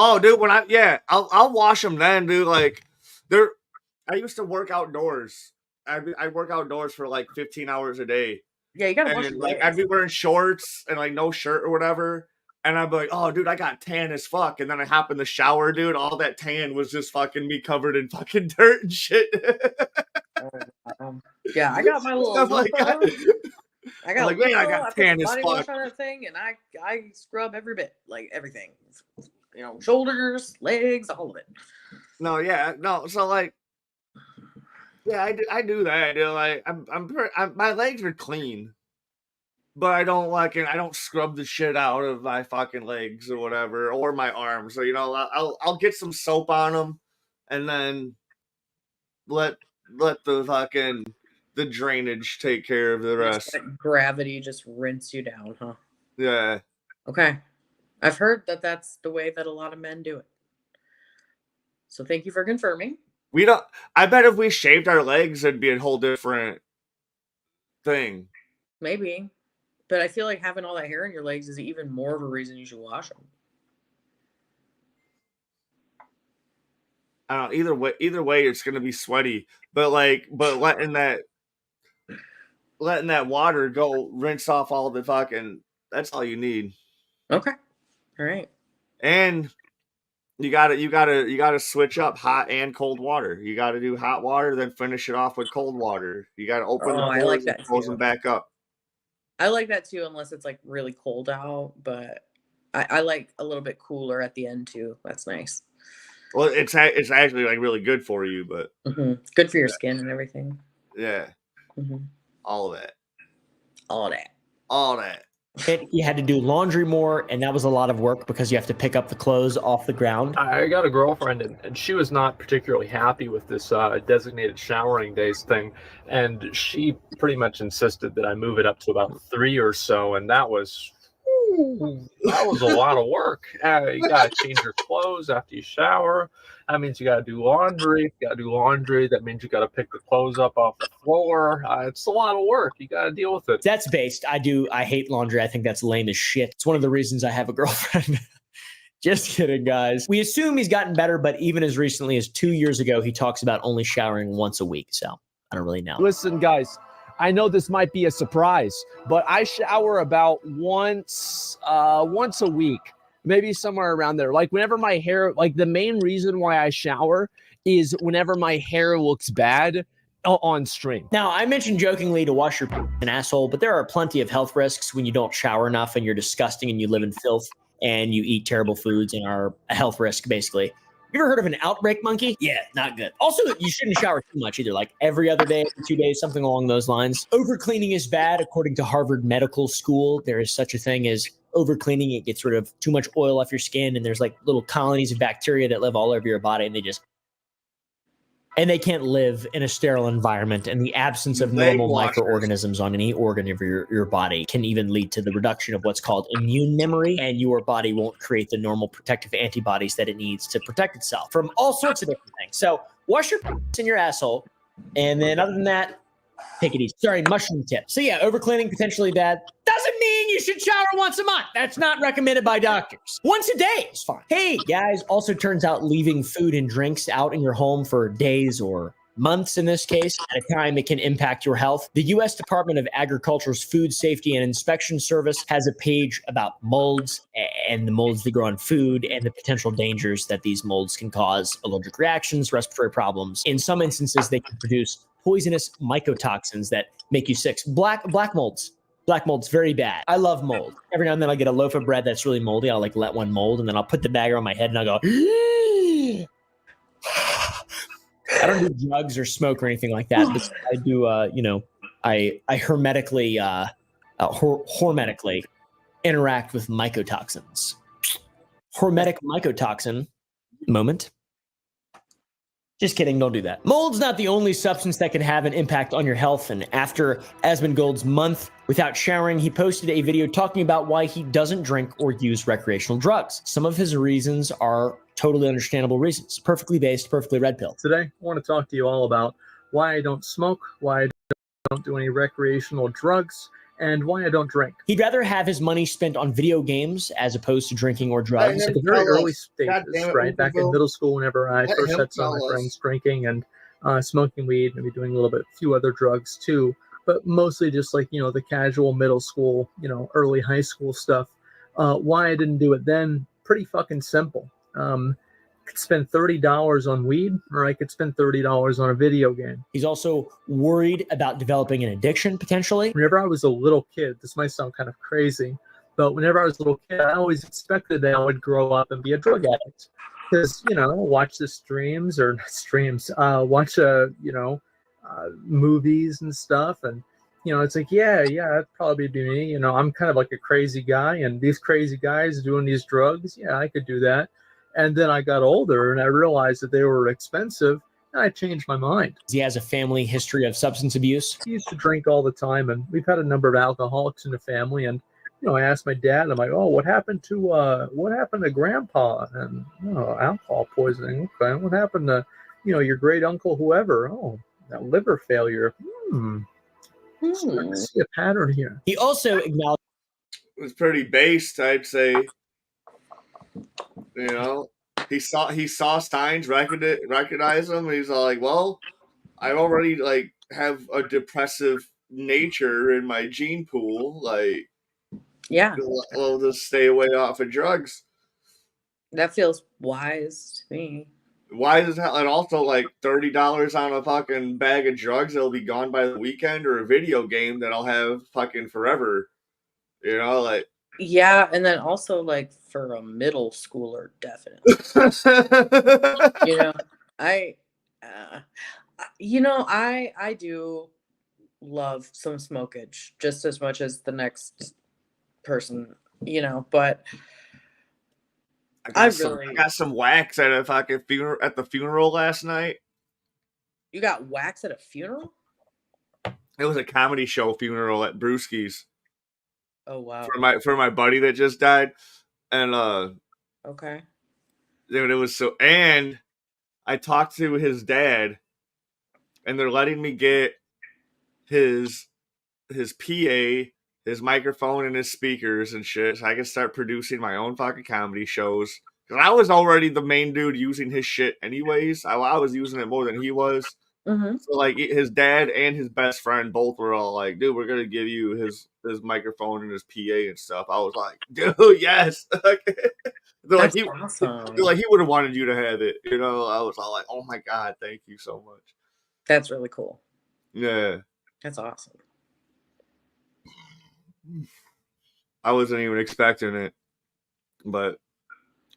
wash them then, dude. Like I used to work outdoors. I work outdoors for like 15 hours a day. Yeah, you gotta wash your legs. I'd be wearing shorts and like no shirt or whatever. And I'd be like, oh, dude, I got tan as fuck. And then I hop in the shower, dude. All that tan was just fucking me covered in fucking dirt and shit. Yeah, I got my little. I got tan as fuck. Wash on that thing, and I scrub every bit, like everything. Shoulders, legs, all of it. So like, yeah, I do that. I do like my legs are clean. But I don't scrub the shit out of my fucking legs or whatever, or my arms. So I'll get some soap on them, and then let the drainage take care of the rest. Gravity just rinse you down, huh? Yeah. Okay, I've heard that that's the way that a lot of men do it. So thank you for confirming. I bet if we shaved our legs, it'd be a whole different thing. Maybe. But I feel like having all that hair in your legs is even more of a reason you should wash them. I don't know. Either way, it's gonna be sweaty. But letting that water go rinse off all the fucking That's all you need. Okay. All right. And you gotta switch up hot and cold water. You gotta do hot water, then finish it off with cold water. You gotta open the I doors like and that close too. them back up. I like that too, unless it's like really cold out. But I like a little bit cooler at the end too. That's nice. Well, it's actually like really good for you, but good for your skin and everything. Yeah, all of that. All that. All that. You had to do laundry more, and that was a lot of work because you have to pick up the clothes off the ground. I got a girlfriend, and she was not particularly happy with this designated showering days thing, and she pretty much insisted that I move it up to about 3 or so, and that was a lot of work. You gotta change your clothes after you shower. That means you gotta do laundry. If you gotta do laundry, that means you gotta pick the clothes up off the floor. It's a lot of work. You gotta deal with it. That's based. I hate laundry. I think that's lame as shit. It's one of the reasons I have a girlfriend. Just kidding, guys. We assume he's gotten better, but even as recently as 2 years ago, he talks about only showering once a week. So I don't really know. Listen, guys, I know this might be a surprise, but I shower about once a week, maybe somewhere around there. Like whenever my hair, like the main reason why I shower is whenever my hair looks bad on stream. Now, I mentioned jokingly to wash your an asshole, but there are plenty of health risks when you don't shower enough and you're disgusting and you live in filth and you eat terrible foods and are a health risk, basically. You ever heard of an outbreak monkey? Yeah, not good. Also, you shouldn't shower too much either, like every other day, every 2 days, something along those lines. Overcleaning is bad. According to Harvard Medical School, there is such a thing as overcleaning. It gets rid of too much oil off your skin, and there's like little colonies of bacteria that live all over your body, and they can't live in a sterile environment. And the absence of normal microorganisms on any organ of your body can even lead to the reduction of what's called immune memory, and your body won't create the normal protective antibodies that it needs to protect itself from all sorts of different things. So wash your in your asshole, and then other than that, take it easy. Sorry, mushroom tip. So yeah, overcleaning potentially bad. Doesn't mean you should shower once a month. That's not recommended by doctors. Once a day is fine. Hey, guys, also turns out leaving food and drinks out in your home for days or months in this case at a time, it can impact your health. The U.S. Department of Agriculture's Food Safety and Inspection Service has a page about molds and the molds that grow on food and the potential dangers that these molds can cause: allergic reactions, respiratory problems. In some instances, they can produce poisonous mycotoxins that make you sick. Black molds. Black mold's very bad. I love mold. Every now and then I'll get a loaf of bread that's really moldy. I'll like let one mold, and then I'll put the bagger on my head and I'll go, I don't do drugs or smoke or anything like that. But I do, I hermetically interact with mycotoxins. Hormetic mycotoxin moment. Just kidding, don't do that. Mold's not the only substance that can have an impact on your health, and after Asmongold's month without showering, he posted a video talking about why he doesn't drink or use recreational drugs. Some of his reasons are totally understandable reasons. Perfectly based, perfectly red pill. Today, I want to talk to you all about why I don't smoke, why I don't do any recreational drugs, and why I don't drink. He'd rather have his money spent on video games as opposed to drinking or drugs. At the very early stages, right? Back in middle school, whenever I first had some of my friends drinking and smoking weed, maybe doing a few other drugs too, but mostly just like, the casual middle school, early high school stuff. Why I didn't do it then, pretty fucking simple. I could spend $30 on weed, or I could spend $30 on a video game. He's also worried about developing an addiction, potentially. Whenever I was a little kid, this might sound kind of crazy, but whenever I was a little kid, I always expected that I would grow up and be a drug addict. Because, watch the streams, or not streams, watch, movies and stuff. And, it's like, yeah, that'd probably be me. I'm kind of like a crazy guy, and these crazy guys doing these drugs, yeah, I could do that. And then I got older and I realized that they were expensive, and I changed my mind. He has a family history of substance abuse. He used to drink all the time, and we've had a number of alcoholics in the family. And, I asked my dad, I'm like, oh, what happened to grandpa? And, alcohol poisoning. Okay. What happened to, your great uncle, whoever? Oh, that liver failure. I see a pattern here. He also acknowledged it was pretty based, I'd say. He saw signs, recognize them. And he's like, well, I already have a depressive nature in my gene pool. Yeah. We'll just stay away off of drugs. That feels wise to me. Why is that? And also, like $30 on a fucking bag of drugs that'll be gone by the weekend, or a video game that I'll have fucking forever. You know, like. Yeah, and then also like for a middle schooler, definitely. You know, I do love some smokage just as much as the next person, you know, but I got some wax at a fucking funeral last night. You got wax at a funeral? It was a comedy show funeral at Brewski's. Oh wow. For my buddy that just died. And okay. Dude, it was so, and I talked to his dad, and they're letting me get his PA, his microphone, and his speakers and shit, so I can start producing my own fucking comedy shows. Because I was already the main dude using his shit anyways. I was using it more than he was. Mm-hmm. So, like, his dad and his best friend both were all like, dude, we're going to give you his microphone and his PA and stuff. I was like, dude, yes. They're like, awesome. They're like, he would have wanted you to have it. You know, I was all like, oh my God, thank you so much. That's really cool. Yeah. That's awesome. I wasn't even expecting it. But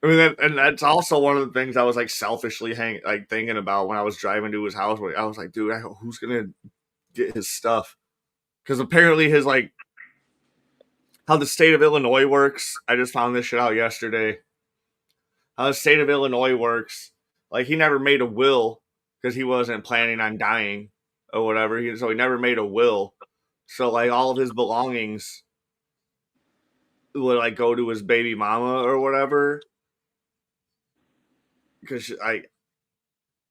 I mean, and that's also one of the things I was like selfishly thinking about when I was driving to his house. I was like, dude, who's gonna get his stuff? Because apparently his, like, how the state of Illinois works. I just found this shit out yesterday. How the state of Illinois works. Like, he never made a will because he wasn't planning on dying or whatever. So he never made a will. So, like, all of his belongings would, like, go to his baby mama or whatever. Because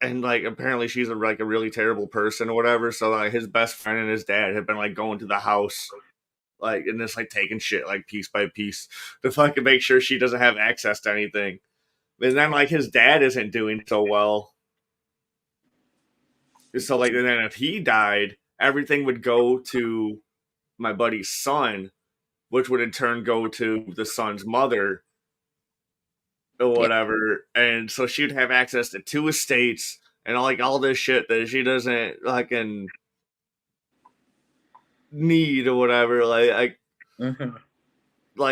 apparently she's a really terrible person or whatever. So, like, his best friend and his dad have been, like, going to the house, like, and just, like, taking shit, like, piece by piece to fucking make sure she doesn't have access to anything. And then, like, his dad isn't doing so well. So, like, and then if he died, everything would go to my buddy's son, which would in turn go to the son's mother or whatever. And so she'd have access to 2 estates and all this shit that she doesn't fucking need or whatever. Like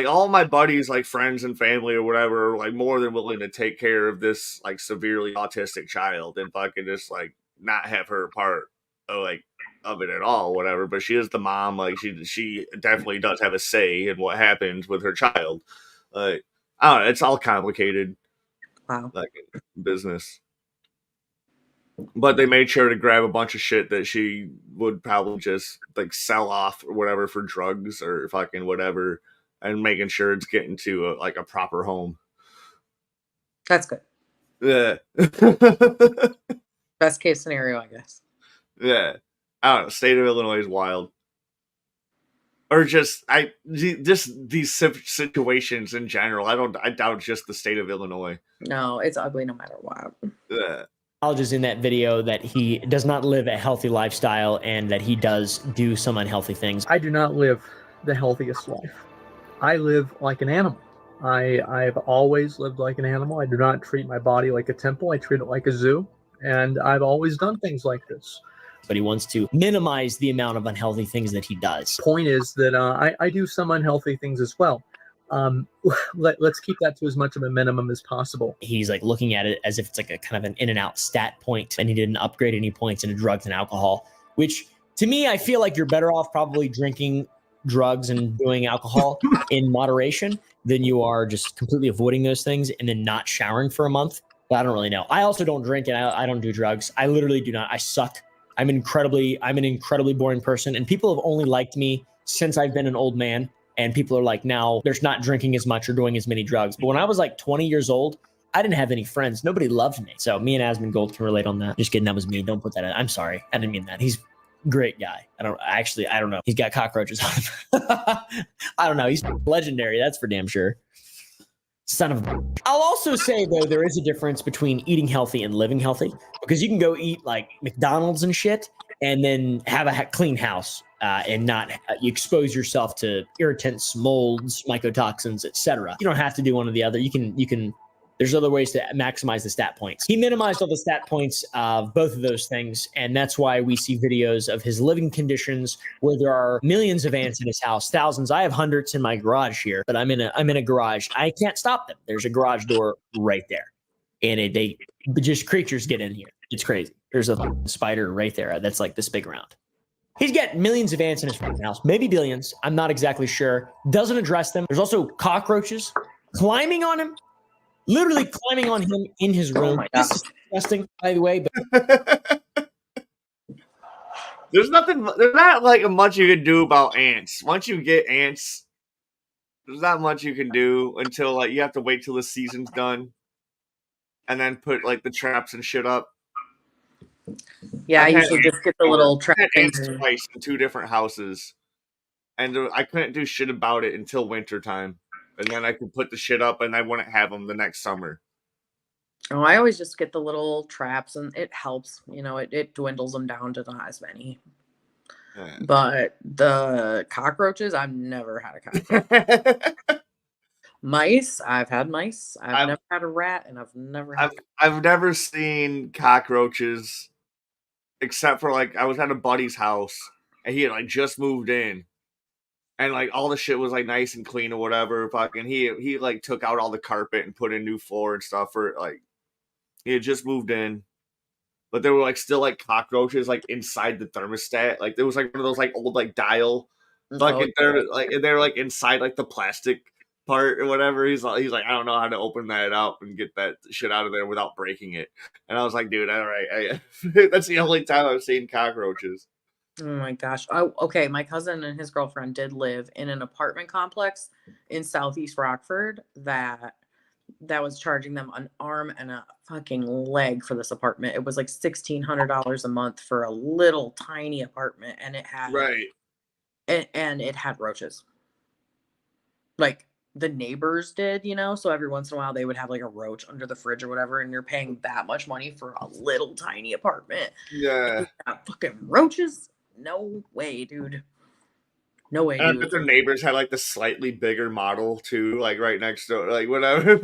all my buddies, like friends and family or whatever, are like more than willing to take care of this like severely autistic child and fucking just like not have her part of it at all, whatever. But she is the mom. Like she definitely does have a say in what happens with her child. Like, I don't know, it's all complicated. Wow. Like business. But they made sure to grab a bunch of shit that she would probably just like sell off or whatever for drugs or fucking whatever, and making sure it's getting to a proper home. That's good. Yeah. Best case scenario, I guess. Yeah. I don't know. State of Illinois is wild. Or just these situations in general. I doubt just the state of Illinois. No, it's ugly no matter what. Yeah. Acknowledges in that video that he does not live a healthy lifestyle and that he does do some unhealthy things. I do not live the healthiest life. I live like an animal. I've always lived like an animal. I do not treat my body like a temple. I treat it like a zoo. And I've always done things like this. But he wants to minimize the amount of unhealthy things that he does. Point is that I do some unhealthy things as well. Let's keep that to as much of a minimum as possible. He's like looking at it as if it's like a kind of an in and out stat point, and he didn't upgrade any points into drugs and alcohol, which to me, I feel like you're better off probably drinking drugs and doing alcohol in moderation than you are just completely avoiding those things and then not showering for a month. But I don't really know. I also don't drink and I don't do drugs. I literally do not. I suck. I'm an incredibly boring person, and people have only liked me since I've been an old man. And people are like, now there's not drinking as much or doing as many drugs. But when I was like 20 years old, I didn't have any friends. Nobody loved me. So me and Asmongold can relate on that. Just kidding. That was me. Don't put that in. I'm sorry. I didn't mean that. He's a great guy. I don't know. He's got cockroaches on him. I don't know. He's legendary. That's for damn sure. Son of a... I'll also say, though, there is a difference between eating healthy and living healthy, because you can go eat like McDonald's and shit and then have a clean house and not you expose yourself to irritants, molds, mycotoxins, etc. You don't have to do one or the other. You can. There's other ways to maximize the stat points. He minimized all the stat points of both of those things, and that's why we see videos of his living conditions where there are millions of ants in his house, thousands. I have hundreds in my garage here, but I'm in a garage. I can't stop them. There's a garage door right there, and they just creatures get in here. It's crazy. There's a spider right there that's like this big around. He's got millions of ants in his house, maybe billions. I'm not exactly sure. Doesn't address them. There's also cockroaches climbing on him. Literally climbing on him in his room. This is disgusting, by the way. But there's not like much you can do about ants. Once you get ants, there's not much you can do until like you have to wait till the season's done, and then put like the traps and shit up. Yeah, I usually just get the little trap ants twice in 2 different houses, and I couldn't do shit about it until winter time. And then I could put the shit up, and I wouldn't have them the next summer. Oh, I always just get the little traps, and it helps. You know, it dwindles them down to not as many. Yeah. But the cockroaches, I've never had a cockroach. Mice, I've had mice. I've never had a rat, and I've never seen cockroaches, except for like I was at a buddy's house, and he had like just moved in. And like all the shit was like nice and clean or whatever. Fucking he like took out all the carpet and put in new floor and stuff for like he had just moved in. But there were like still like cockroaches like inside the thermostat. Like there was like one of those like old like dial fucking they're like inside like the plastic part or whatever. He's like I don't know how to open that up and get that shit out of there without breaking it. And I was like, dude, all right, that's the only time I've seen cockroaches. Oh my gosh. Oh, okay. My cousin and his girlfriend did live in an apartment complex in Southeast Rockford that was charging them an arm and a fucking leg for this apartment. It was like $1,600 a month for a little tiny apartment, and it had and it had roaches. Like the neighbors did, you know, so every once in a while they would have like a roach under the fridge or whatever, and you're paying that much money for a little tiny apartment. Yeah. Fucking roaches? No way, dude. No way, dude. Their neighbors had like the slightly bigger model too, like right next door, like whatever.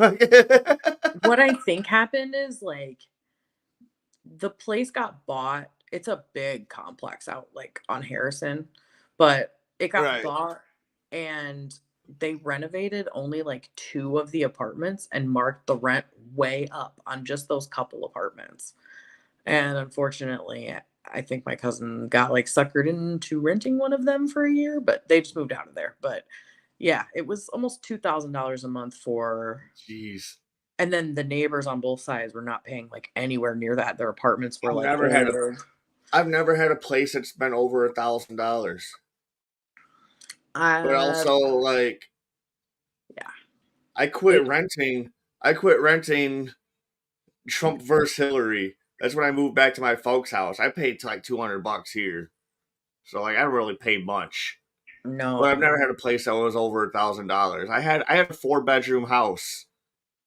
What I think happened is like the place got bought. It's a big complex out like on Harrison, but it got bought and they renovated only like 2 of the apartments and marked the rent way up on just those couple apartments. And unfortunately, I think my cousin got like suckered into renting one of them for a year, but they just moved out of there. But yeah, it was almost $2,000 a month for. Jeez. And then the neighbors on both sides were not paying like anywhere near that. Their apartments were I've never had a place that's been over $1,000. But also like, yeah, I quit renting Trump versus Hillary. That's when I moved back to my folks' house. I paid like $200 here, so like I don't really pay much. No, but I've never had a place that was over $1,000. I had a 4-bedroom house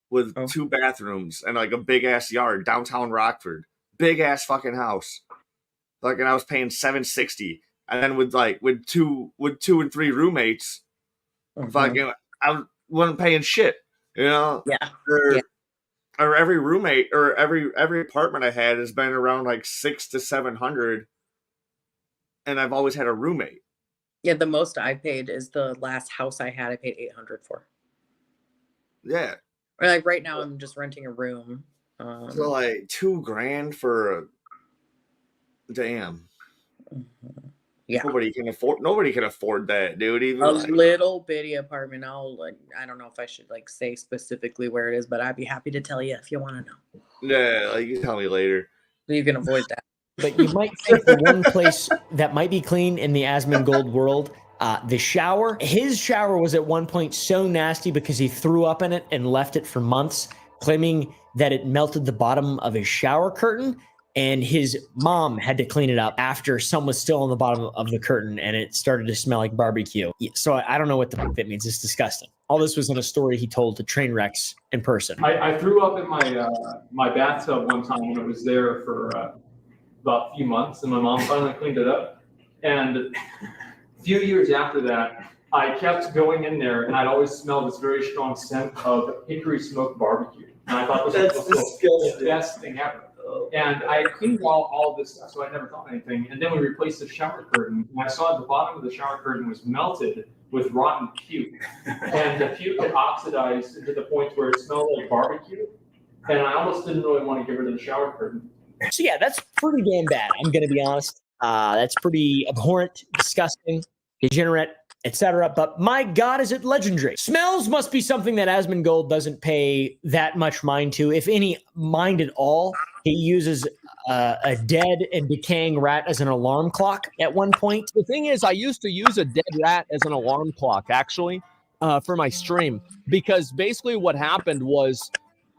with 2 bathrooms and like a big ass yard, downtown Rockford, big ass fucking house. Like, and I was paying $760, and then with 2 and 3 roommates, fucking I wasn't paying shit, you know. Or every roommate or every apartment I had has been around like $600 to $700, and I've always had a roommate. Yeah, the most I paid is the last house I had. I paid $800 for. Yeah, or like right now I'm just renting a room. So like $2,000 for a damn. Yeah, nobody can afford that, dude. Even a little bitty apartment. I don't know if I should like say specifically where it is, but I'd be happy to tell you if you want to know. Yeah, like you can tell me later. You can avoid that. But you might think the one place that might be clean in the Asmongold world, the shower. His shower was at one point so nasty because he threw up in it and left it for months, claiming that it melted the bottom of his shower curtain. And his mom had to clean it up after some was still on the bottom of the curtain and it started to smell like barbecue. So I don't know what the fuck that means. It's disgusting. All this was in a story he told to Trainwrecks in person. I threw up in my bathtub one time when I was there for about a few months, and my mom finally cleaned it up. And A few years after that, I kept going in there, and I'd always smell this very strong scent of hickory smoked barbecue. And I thought this was the best thing ever. And I cleaned all this stuff, so I never thought anything. And then we replaced the shower curtain, and I saw at the bottom of the shower curtain was melted with rotten puke. And the puke had oxidized to the point where it smelled like barbecue. And I almost didn't really want to get rid of the shower curtain. So yeah, that's pretty damn bad. I'm gonna be honest. That's pretty abhorrent, disgusting, degenerate, etc. But my God, is it legendary? Smells must be something that Asmongold doesn't pay that much mind to, if any mind at all. He uses a dead and decaying rat as an alarm clock at one point. The thing is, I used to use a dead rat as an alarm clock, actually, for my stream, because basically what happened was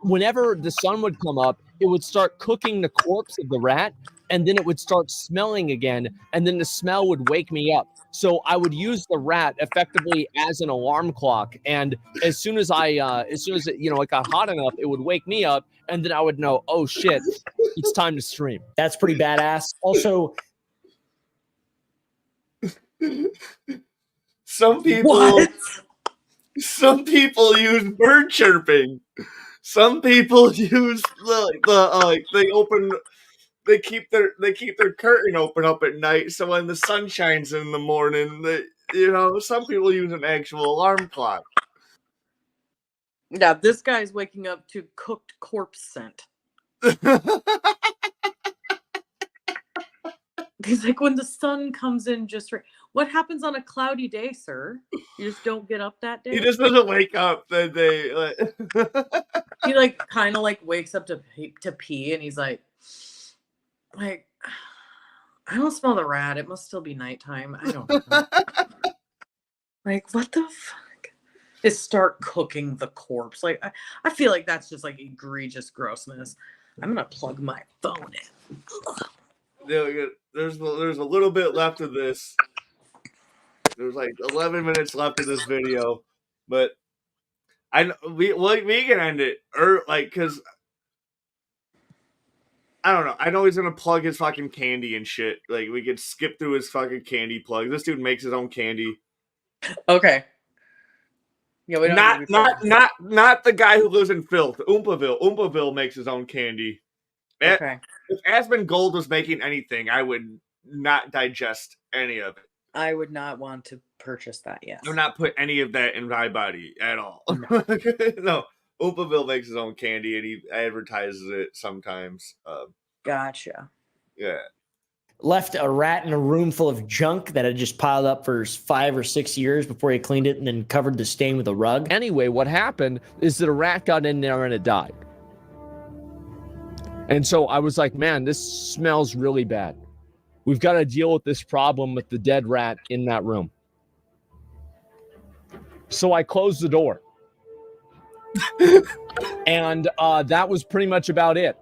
whenever the sun would come up, it would start cooking the corpse of the rat, and then it would start smelling again, and then the smell would wake me up. So I would use the rat effectively as an alarm clock, and as soon as it got hot enough, it would wake me up, and then I would know, oh shit, it's time to stream. That's pretty badass. Also, some people use bird chirping. Some people use they keep their curtain open up at night, so when the sun shines in the morning, some people use an actual alarm clock. Yeah, this guy's waking up to cooked corpse scent. He's like, when the sun comes in just right. What happens on a cloudy day, sir? You just don't get up that day? He just doesn't wake up that day. He kind of wakes up to pee, and he's like, I don't smell the rat. It must still be nighttime. I don't know. What the fuck? Is start cooking the corpse. I feel like that's just egregious grossness. I'm gonna plug my phone in. There's a little bit left of this. There's 11 minutes left of this video, but we can end it because I don't know. I know he's gonna plug his fucking candy and shit. We could skip through his fucking candy plug. This dude makes his own candy. Okay. Yeah, we don't not the guy who lives in filth. Oompaville makes his own candy. Okay. If Asmongold was making anything, I would not digest any of it. I would not want to purchase that, yes. I would not put any of that in my body at all. No. Oompaville makes his own candy, and he advertises it sometimes. Gotcha. Yeah. Left a rat in a room full of junk that had just piled up for 5 or 6 years before he cleaned it and then covered the stain with a rug. Anyway, what happened is that a rat got in there and it died. And so I was like, man, this smells really bad. We've got to deal with this problem with the dead rat in that room. So I closed the door. And that was pretty much about it.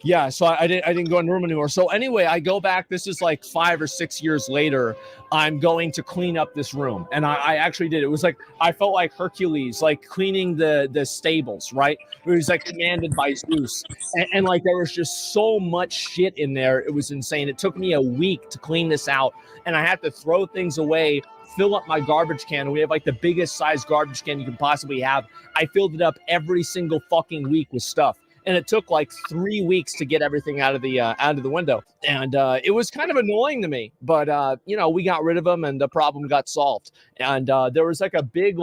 Yeah, so I didn't go in the room anymore. So anyway, I go back. This is 5 or 6 years later. I'm going to clean up this room, and I actually did. It was I felt like Hercules, cleaning the stables, right? It was commanded by Zeus, and there was just so much shit in there. It was insane. It took me a week to clean this out, and I had to throw things away, fill up my garbage can. We have the biggest size garbage can you can possibly have. I filled it up every single fucking week with stuff. And it took 3 weeks to get everything out of the window. And it was kind of annoying to me. But, we got rid of them and the problem got solved. And there was a big,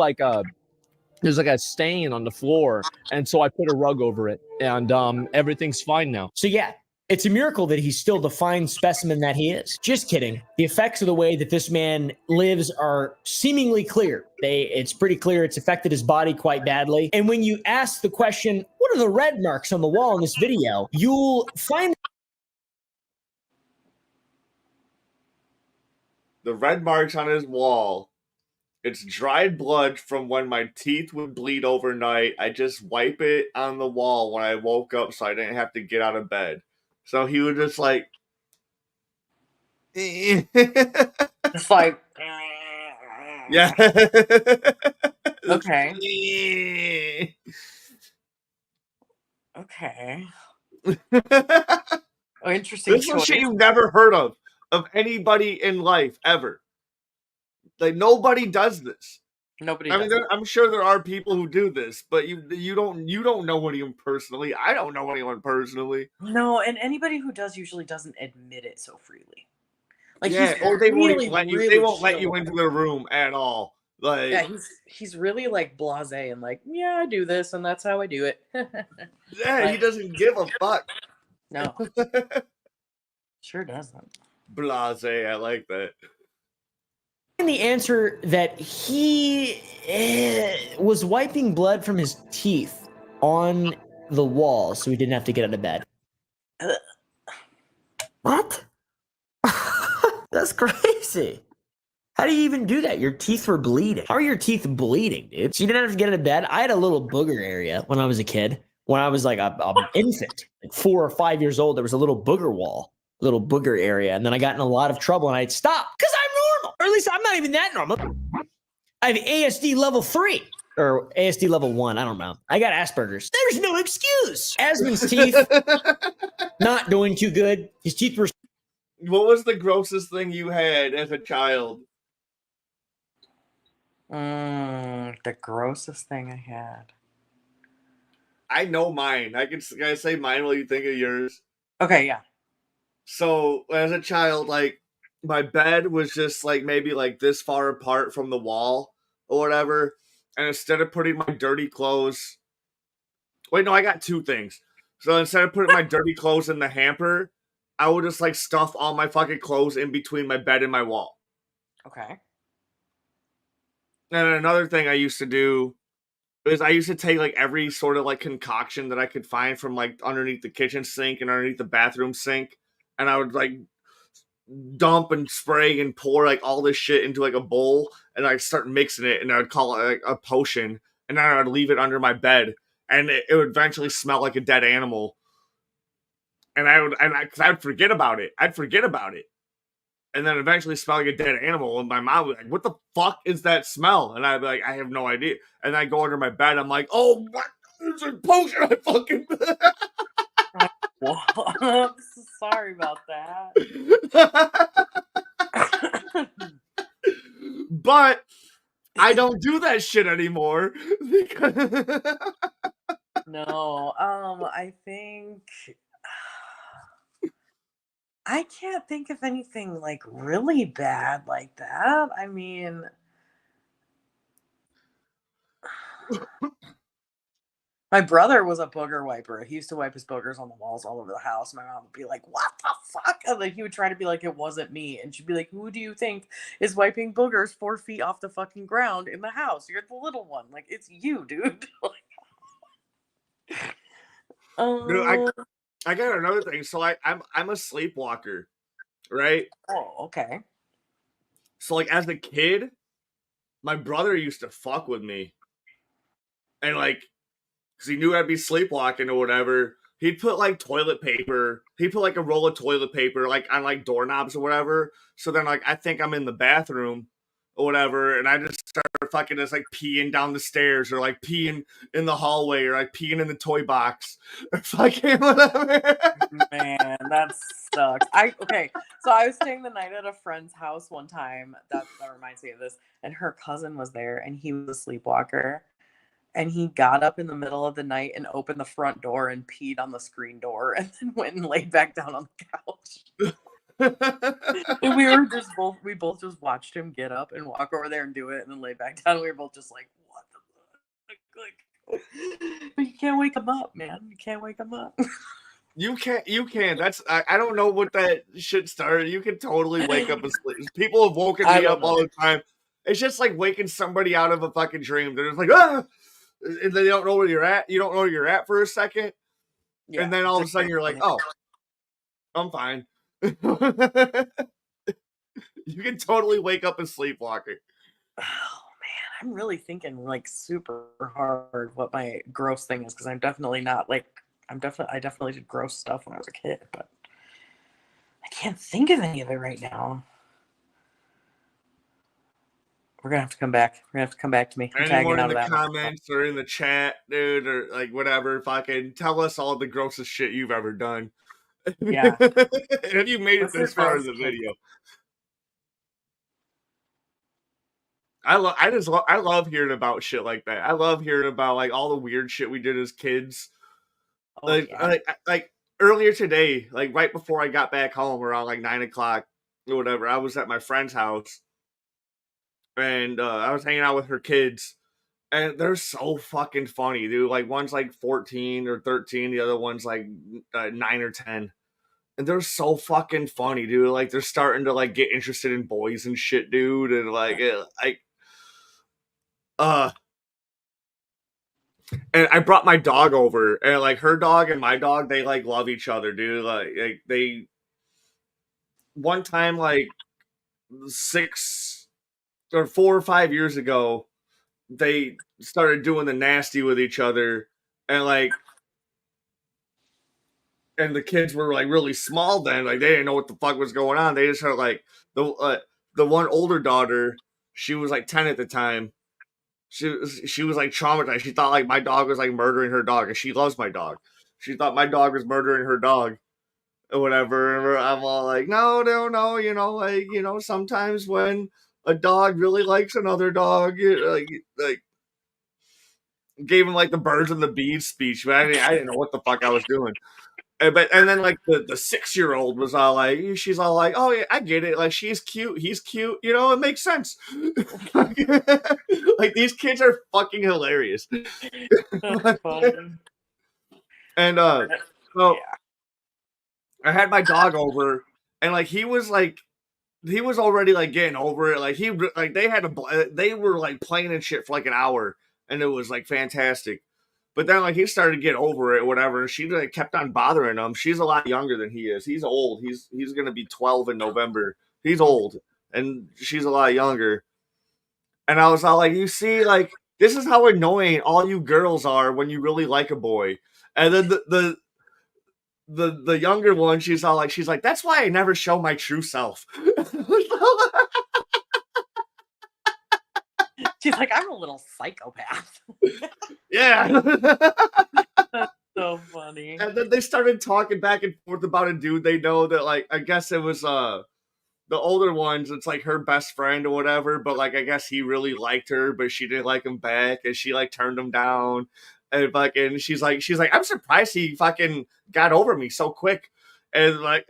there's a stain on the floor. And so I put a rug over it. And everything's fine now. So, yeah. It's a miracle that he's still the fine specimen that he is. Just kidding. The effects of the way that this man lives are seemingly clear. It's pretty clear it's affected his body quite badly. And when you ask the question, what are the red marks on the wall in this video? You'll find the red marks on his wall. It's dried blood from when my teeth would bleed overnight. I just wipe it on the wall when I woke up so I didn't have to get out of bed. So he would just It's yeah. Okay. Okay. Oh, interesting. This is shit you've never heard of anybody in life ever. Like nobody does this. Nobody I mean, does. I'm sure there are people who do this, but you don't know anyone personally. I don't know anyone personally. No, and anybody who does usually doesn't admit it so freely. Like Yeah, he's or they won't really, even let you. really They won't let chill you about into it. their room at all. Like, Yeah, he's really like blasé and like, yeah, I do this and that's how I do it. yeah, he Like, doesn't give a fuck. no, sure doesn't. Blase, I like that. And the answer that he was wiping blood from his teeth on the wall so he didn't have to get out of bed. What? That's crazy. How do you even do that? Your teeth were bleeding. How are your teeth bleeding, dude? So you didn't have to get out of bed? I had a little booger area when I was a kid. When I was like an infant, like 4 or 5 years old, there was a little booger wall, little booger area. And then I got in a lot of trouble and I'd stop because I'm normal. Or at least I'm not even that normal. I have ASD level 3 or ASD level 1. I don't know. I got Asperger's. There's no excuse. Asmon's teeth, not doing too good. His teeth were... What was the grossest thing you had as a child? The grossest thing I had. I know mine. Can I say mine while you think of yours? Okay, yeah. So as a child, like my bed was just like maybe like this far apart from the wall or whatever. And instead of putting my dirty clothes, wait, no, I got two things. So instead of putting my dirty clothes in the hamper, I would just like stuff all my fucking clothes in between my bed and my wall. Okay. And another thing I used to do is I used to take like every sort of like concoction that I could find from like underneath the kitchen sink and underneath the bathroom sink, and I would like dump and spray and pour like all this shit into like a bowl, and I'd start mixing it, and I'd call it like a potion, and then I'd leave it under my bed, and it would eventually smell like a dead animal. And I'd forget about it. And then eventually smell like a dead animal. And my mom was like, what the fuck is that smell? And I'd be like, I have no idea. And I go under my bed. I'm like, oh, what? There's a potion I fucking... Well, sorry about that. But I don't do that shit anymore. No, I think... I can't think of anything like really bad like that. I mean, my brother was a booger wiper. He used to wipe his boogers on the walls all over the house. My mom would be like, what the fuck? And then he would try to be like, it wasn't me. And she'd be like, who do you think is wiping boogers 4 feet off the fucking ground in the house? You're the little one. Like, it's you, dude. Dude, I got another thing. So I'm a sleepwalker, right? Oh, okay. So like as a kid, my brother used to fuck with me, and like, cause he knew I'd be sleepwalking or whatever. He'd put like toilet paper. He'd put like a roll of toilet paper like on like doorknobs or whatever. So then like I think I'm in the bathroom or whatever, and I just start fucking just like peeing down the stairs or like peeing in the hallway or like peeing in the toy box or fucking whatever. Man, that sucks. Okay, so I was staying the night at a friend's house one time. That reminds me of this. And her cousin was there, and he was a sleepwalker. And he got up in the middle of the night and opened the front door and peed on the screen door, and then went and laid back down on the couch. And we both just watched him get up and walk over there and do it, and then lay back down. We were both just like, what the fuck? Like, but you can't wake him up, man. You can't wake him up. You can't. That's I don't know what that shit started. You can totally wake up and sleep. People have woken me up all the time. It's just like waking somebody out of a fucking dream. They're just like, ah, and they don't know where you're at. You don't know where you're at for a second, and then all of a sudden you're like, oh, I'm fine. You can totally wake up and sleepwalking. Oh man, I'm really thinking like super hard what my gross thing is, because I'm definitely not like I definitely did gross stuff when I was a kid, but I can't think of any of it right now. We're gonna have to come back. We're gonna have to come back to me. I'm Anyone in out the of that comments or in the chat, dude, or like whatever, fucking tell us all the grossest shit you've ever done. Yeah. If you made it What's this your far in the gross video. I love hearing about shit like that. I love hearing about like all the weird shit we did as kids. Oh, Like, yeah. like earlier today, like right before I got back home around like 9 o'clock or whatever, I was at my friend's house and I was hanging out with her kids, and they're so fucking funny, dude. Like one's like 14 or 13, the other one's like 9 or 10. And they're so fucking funny, dude. Like they're starting to like get interested in boys and shit, dude. And like, and I brought my dog over, and like her dog and my dog, they like love each other, dude. Like they one time like 4 or 5 years ago, they started doing the nasty with each other, and like, and the kids were like really small then, like they didn't know what the fuck was going on. They just heard like the one older daughter, she was like 10 at the time. She was like traumatized. She thought like my dog was like murdering her dog, and she loves my dog. She thought my dog was murdering her dog or whatever. And I'm all like, no, like sometimes when a dog really likes another dog, like gave him like the birds and the bees speech, but I didn't know what the fuck I was doing. And then like the 6-year-old was all like, she's all like, oh yeah, I get it. Like she's cute, he's cute, it makes sense. Like these kids are fucking hilarious. That's funny. And so I had my dog over, and like he was already like getting over it. Like they were like playing and shit for like an hour, and it was like fantastic. But then like he started to get over it or whatever, and she like kept on bothering him. She's a lot younger than he is. He's old. He's gonna be 12 in November. He's old, and she's a lot younger. And I was all like, you see, like this is how annoying all you girls are when you really like a boy. And then the younger one, she's like, that's why I never show my true self. She's like, I'm a little psychopath. Yeah. That's so funny. And then they started talking back and forth about a dude they know that, like, I guess it was the older ones, it's like her best friend or whatever, but like I guess he really liked her, but she didn't like him back, and she like turned him down. And fucking she's like, I'm surprised he fucking got over me so quick. And like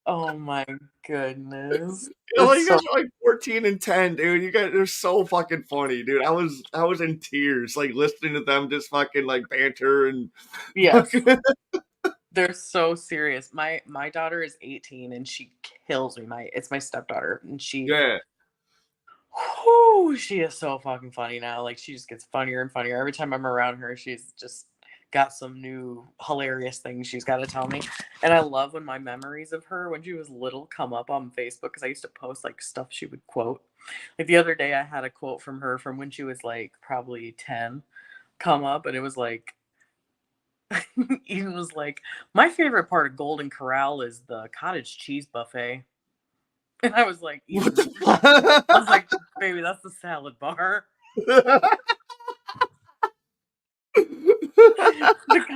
oh my goodness. You guys are like 14 and 10, dude. You guys are so fucking funny, dude. I was in tears, like listening to them just fucking like banter and yes. They're so serious. My daughter is 18 and she kills me. It's my stepdaughter, and she she is so fucking funny now. Like she just gets funnier and funnier every time I'm around her. She's just got some new hilarious things she's got to tell me. And I love when my memories of her when she was little come up on Facebook, because I used to post like stuff she would quote. Like the other day I had a quote from her from when she was like probably 10 come up, and it was like Eden was like, my favorite part of Golden Corral is the cottage cheese buffet. And I was like, Eden, I was like, baby, that's the salad bar. The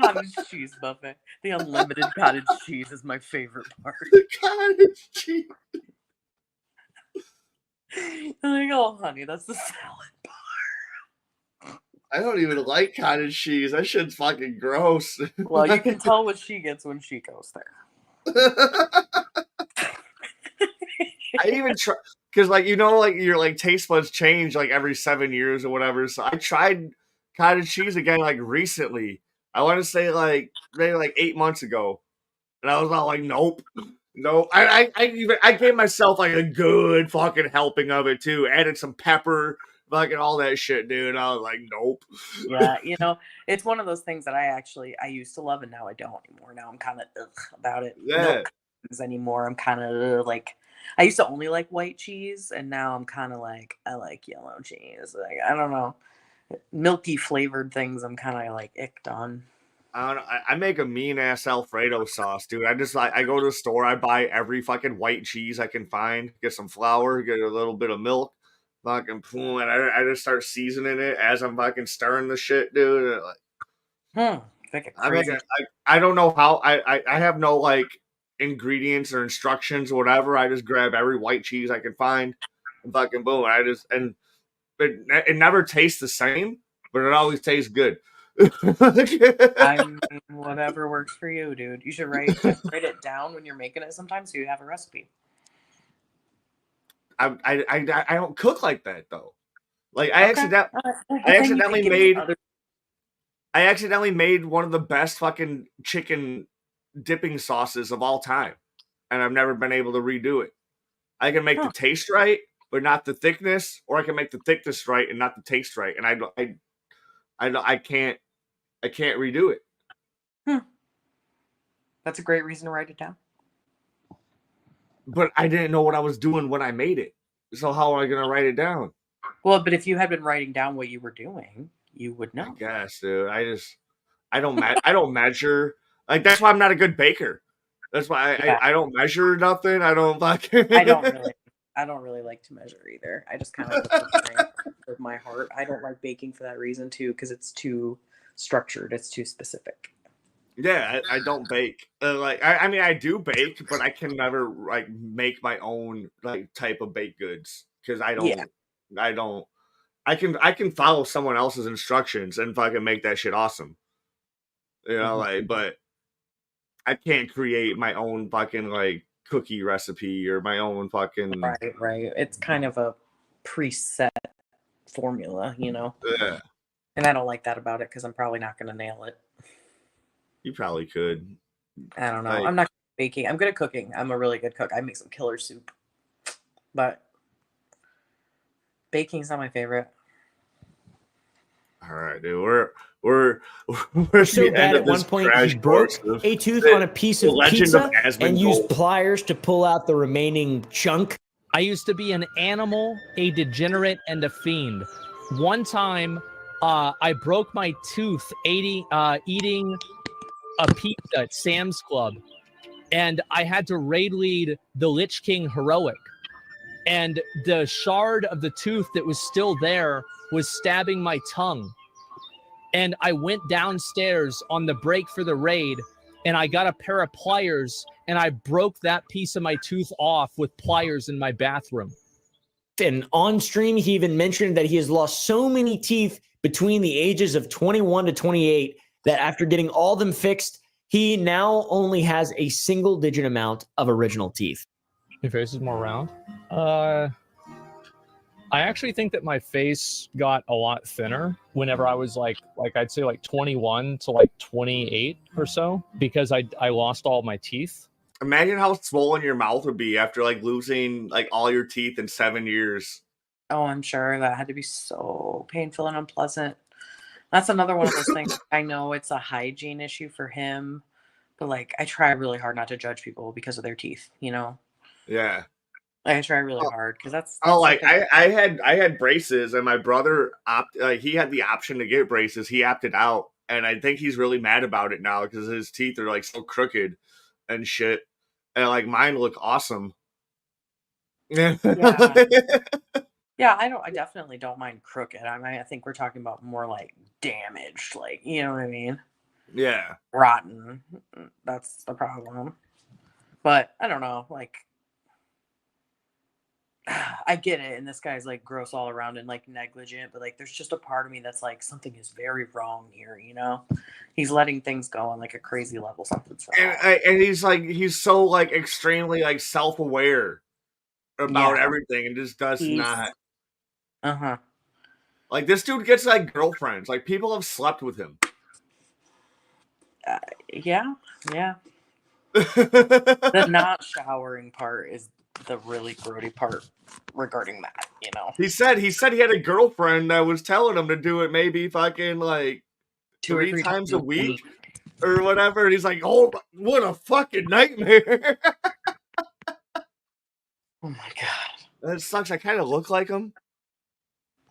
cottage cheese buffet. The unlimited cottage cheese is my favorite part. The cottage cheese. I'm like, oh, honey, that's the salad bar. I don't even like cottage cheese. That shit's fucking gross. Well, you can tell what she gets when she goes there. I even try, because like like your like taste buds change like every 7 years or whatever. So I tried cottage cheese again like recently. I want to say like maybe like 8 months ago, and I was all like, nope. I gave myself like a good fucking helping of it too. Added some pepper, fucking all that shit, dude. And I was like, nope. Yeah, it's one of those things that I used to love, and now I don't anymore. Now I'm kind of about it. Yeah. No anymore. I'm kind of like, I used to only like white cheese, and now I'm kind of like, I like yellow cheese. Like, I don't know, milky flavored things I'm kind of like icked on. I don't know. I make a mean ass Alfredo sauce, dude. I just like, I go to the store, I buy every fucking white cheese I can find, get some flour, get a little bit of milk, fucking boom, and I just start seasoning it as I'm fucking stirring the shit, dude. Like, I don't know how. I have no like ingredients or instructions or whatever. I just grab every white cheese I can find, and fucking boom. It never tastes the same, but it always tastes good. Whatever works for you, dude. You should write it down when you're making it sometimes so you have a recipe. I don't cook like that though. Like I accidentally made one of the best fucking chicken dipping sauces of all time, and I've never been able to redo it. I can make the taste right, but not the thickness, or I can make the thickness right and not the taste right, and I can't redo it. That's a great reason to write it down. But I didn't know what I was doing when I made it, so how am I gonna write it down? Well, but if you had been writing down what you were doing, you would know. I guess, dude. I don't measure. Like that's why I'm not a good baker. That's why I don't measure nothing. I don't fucking. I don't really like to measure either. I just kind of with my heart. I don't like baking for that reason too, because it's too structured. It's too specific. Yeah, I don't bake. I mean, I do bake, but I can never like make my own like type of baked goods because I don't. I can follow someone else's instructions and fucking make that shit awesome. You know, but I can't create my own fucking like cookie recipe or my own fucking right. It's kind of a preset formula, you know. Yeah. And I don't like that about it because I'm probably not going to nail it. You probably could. I don't know. I'm not good at baking. I'm good at cooking. I'm a really good cook. I make some killer soup, but baking's not my favorite. All right, dude. We're so bad at one point he broke a tooth on a piece of pizza and used pliers to pull out the remaining chunk. I used to be an animal, a degenerate, and a fiend. One time, I broke my tooth eating a pizza at Sam's Club, and I had to raid lead the Lich King heroic, and the shard of the tooth that was still there was stabbing my tongue, and I went downstairs on the break for the raid, and I got a pair of pliers, and I broke that piece of my tooth off with pliers in my bathroom. And on stream, he even mentioned that he has lost so many teeth between the ages of 21 to 28 that after getting all of them fixed, he now only has a single-digit amount of original teeth. Your face is more round? I actually think that my face got a lot thinner whenever I was like I'd say like 21 to like 28 or so, because I lost all my teeth. Imagine how swollen your mouth would be after like losing like all your teeth in 7 years. Oh, I'm sure that had to be so painful and unpleasant. That's another one of those things. I know it's a hygiene issue for him, but like I try really hard not to judge people because of their teeth, you know? Yeah. I try really hard because that's like I had braces, and my brother he had the option to get braces. He opted out, and I think he's really mad about it now because his teeth are like so crooked and shit. And like mine look awesome. Yeah. Yeah, I definitely don't mind crooked. I mean, I think we're talking about more like damaged, like, you know what I mean? Yeah. Rotten. That's the problem. But I don't know, like I get it, and this guy's like gross all around and like negligent, but like there's just a part of me that's like something is very wrong here, you know? He's letting things go on like a crazy level. Something's wrong. And he's so like extremely like self-aware about everything and just does not. Like this dude gets like girlfriends. Like people have slept with him. Yeah. The not showering part is the really grody part regarding that, you know. He said he had a girlfriend that was telling him to do it maybe fucking like 2 or 3 times a week or whatever. And he's like, oh, what a fucking nightmare. Oh my god. That sucks. I kind of look like him.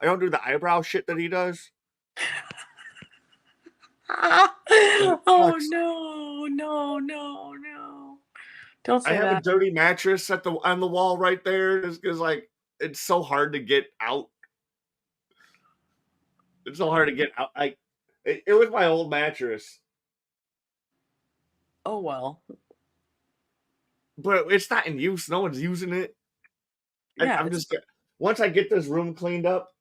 I don't do the eyebrow shit that he does. Oh no. Don't say I have that. a dirty mattress on the wall right there just because like it's so hard to get out. It's so hard to get out. It was my old mattress. Oh well. But it's not in use. No one's using it. Yeah, I'm just once I get this room cleaned up,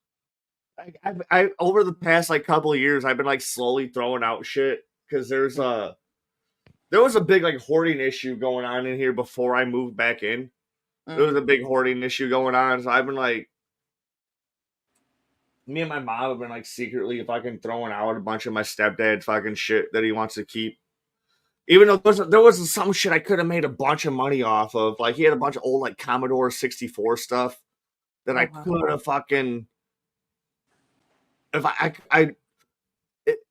I over the past like couple of years, I've been like slowly throwing out shit because there was a big like hoarding issue going on in here before I moved back in. There was a big hoarding issue going on, so I've been like, me and my mom have been like secretly fucking throwing out a bunch of my stepdad's fucking shit that he wants to keep. Even though there was some shit I could have made a bunch of money off of. Like he had a bunch of old like Commodore 64 stuff that I could have fucking. If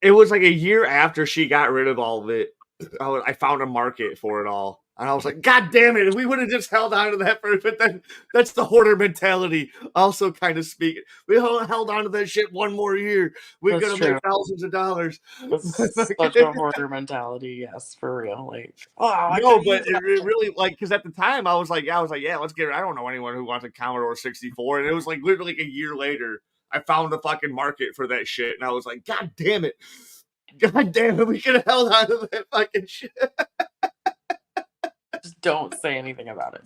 it was like a year after she got rid of all of it, I found a market for it all. And I was like, God damn it, if we would have just held on to that for, but then that's the hoarder mentality. Also, kind of speaking, we held on to that shit one more year. We could have made thousands of dollars. That's such a hoarder mentality, yes, for real. Like, no, but it really like because at the time I was like, yeah, let's get it. I don't know anyone who wants a Commodore 64, and it was like literally a year later, I found the fucking market for that shit, and I was like, God damn it, we could have held on to that fucking shit. Just don't say anything about it.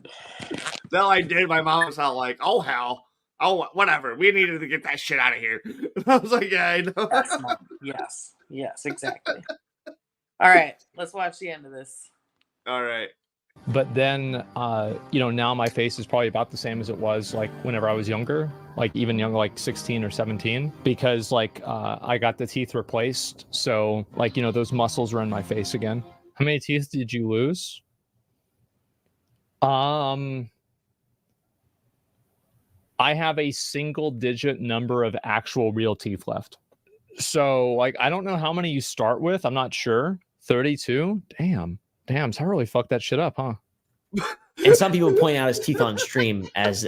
No, I did. My mom was all like, oh, hell. Oh, whatever. We needed to get that shit out of here. And I was like, yeah, I know. Yes, Mom. Yes, exactly. All right, let's watch the end of this. All right. But then, now my face is probably about the same as it was like whenever I was younger, like even younger, like 16 or 17, because like I got the teeth replaced. So like, those muscles are in my face again. How many teeth did you lose? I have a single digit number of actual real teeth left. So like, I don't know how many you start with. I'm not sure. 32? Damn. So I really fucked that shit up, huh? And some people point out his teeth on stream as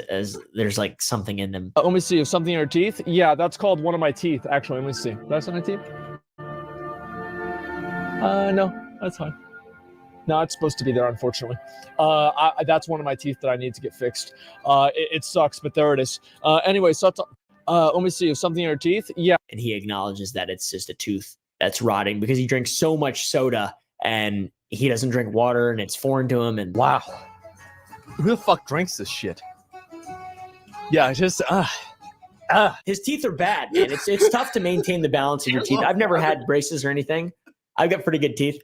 there's like something in them. Let me see. If something in your teeth? Yeah, that's called one of my teeth. Actually, let me see. That's on my teeth? No, that's fine. No, it's supposed to be there, unfortunately. That's one of my teeth that I need to get fixed. It sucks, but there it is. Anyway, so let me see. If something in your teeth? Yeah. And he acknowledges that it's just a tooth that's rotting because he drinks so much soda and he doesn't drink water and it's foreign to him. And wow. Who the fuck drinks this shit? Yeah, just his teeth are bad, man. It's tough to maintain the balance of your teeth. I've never had braces or anything. I've got pretty good teeth.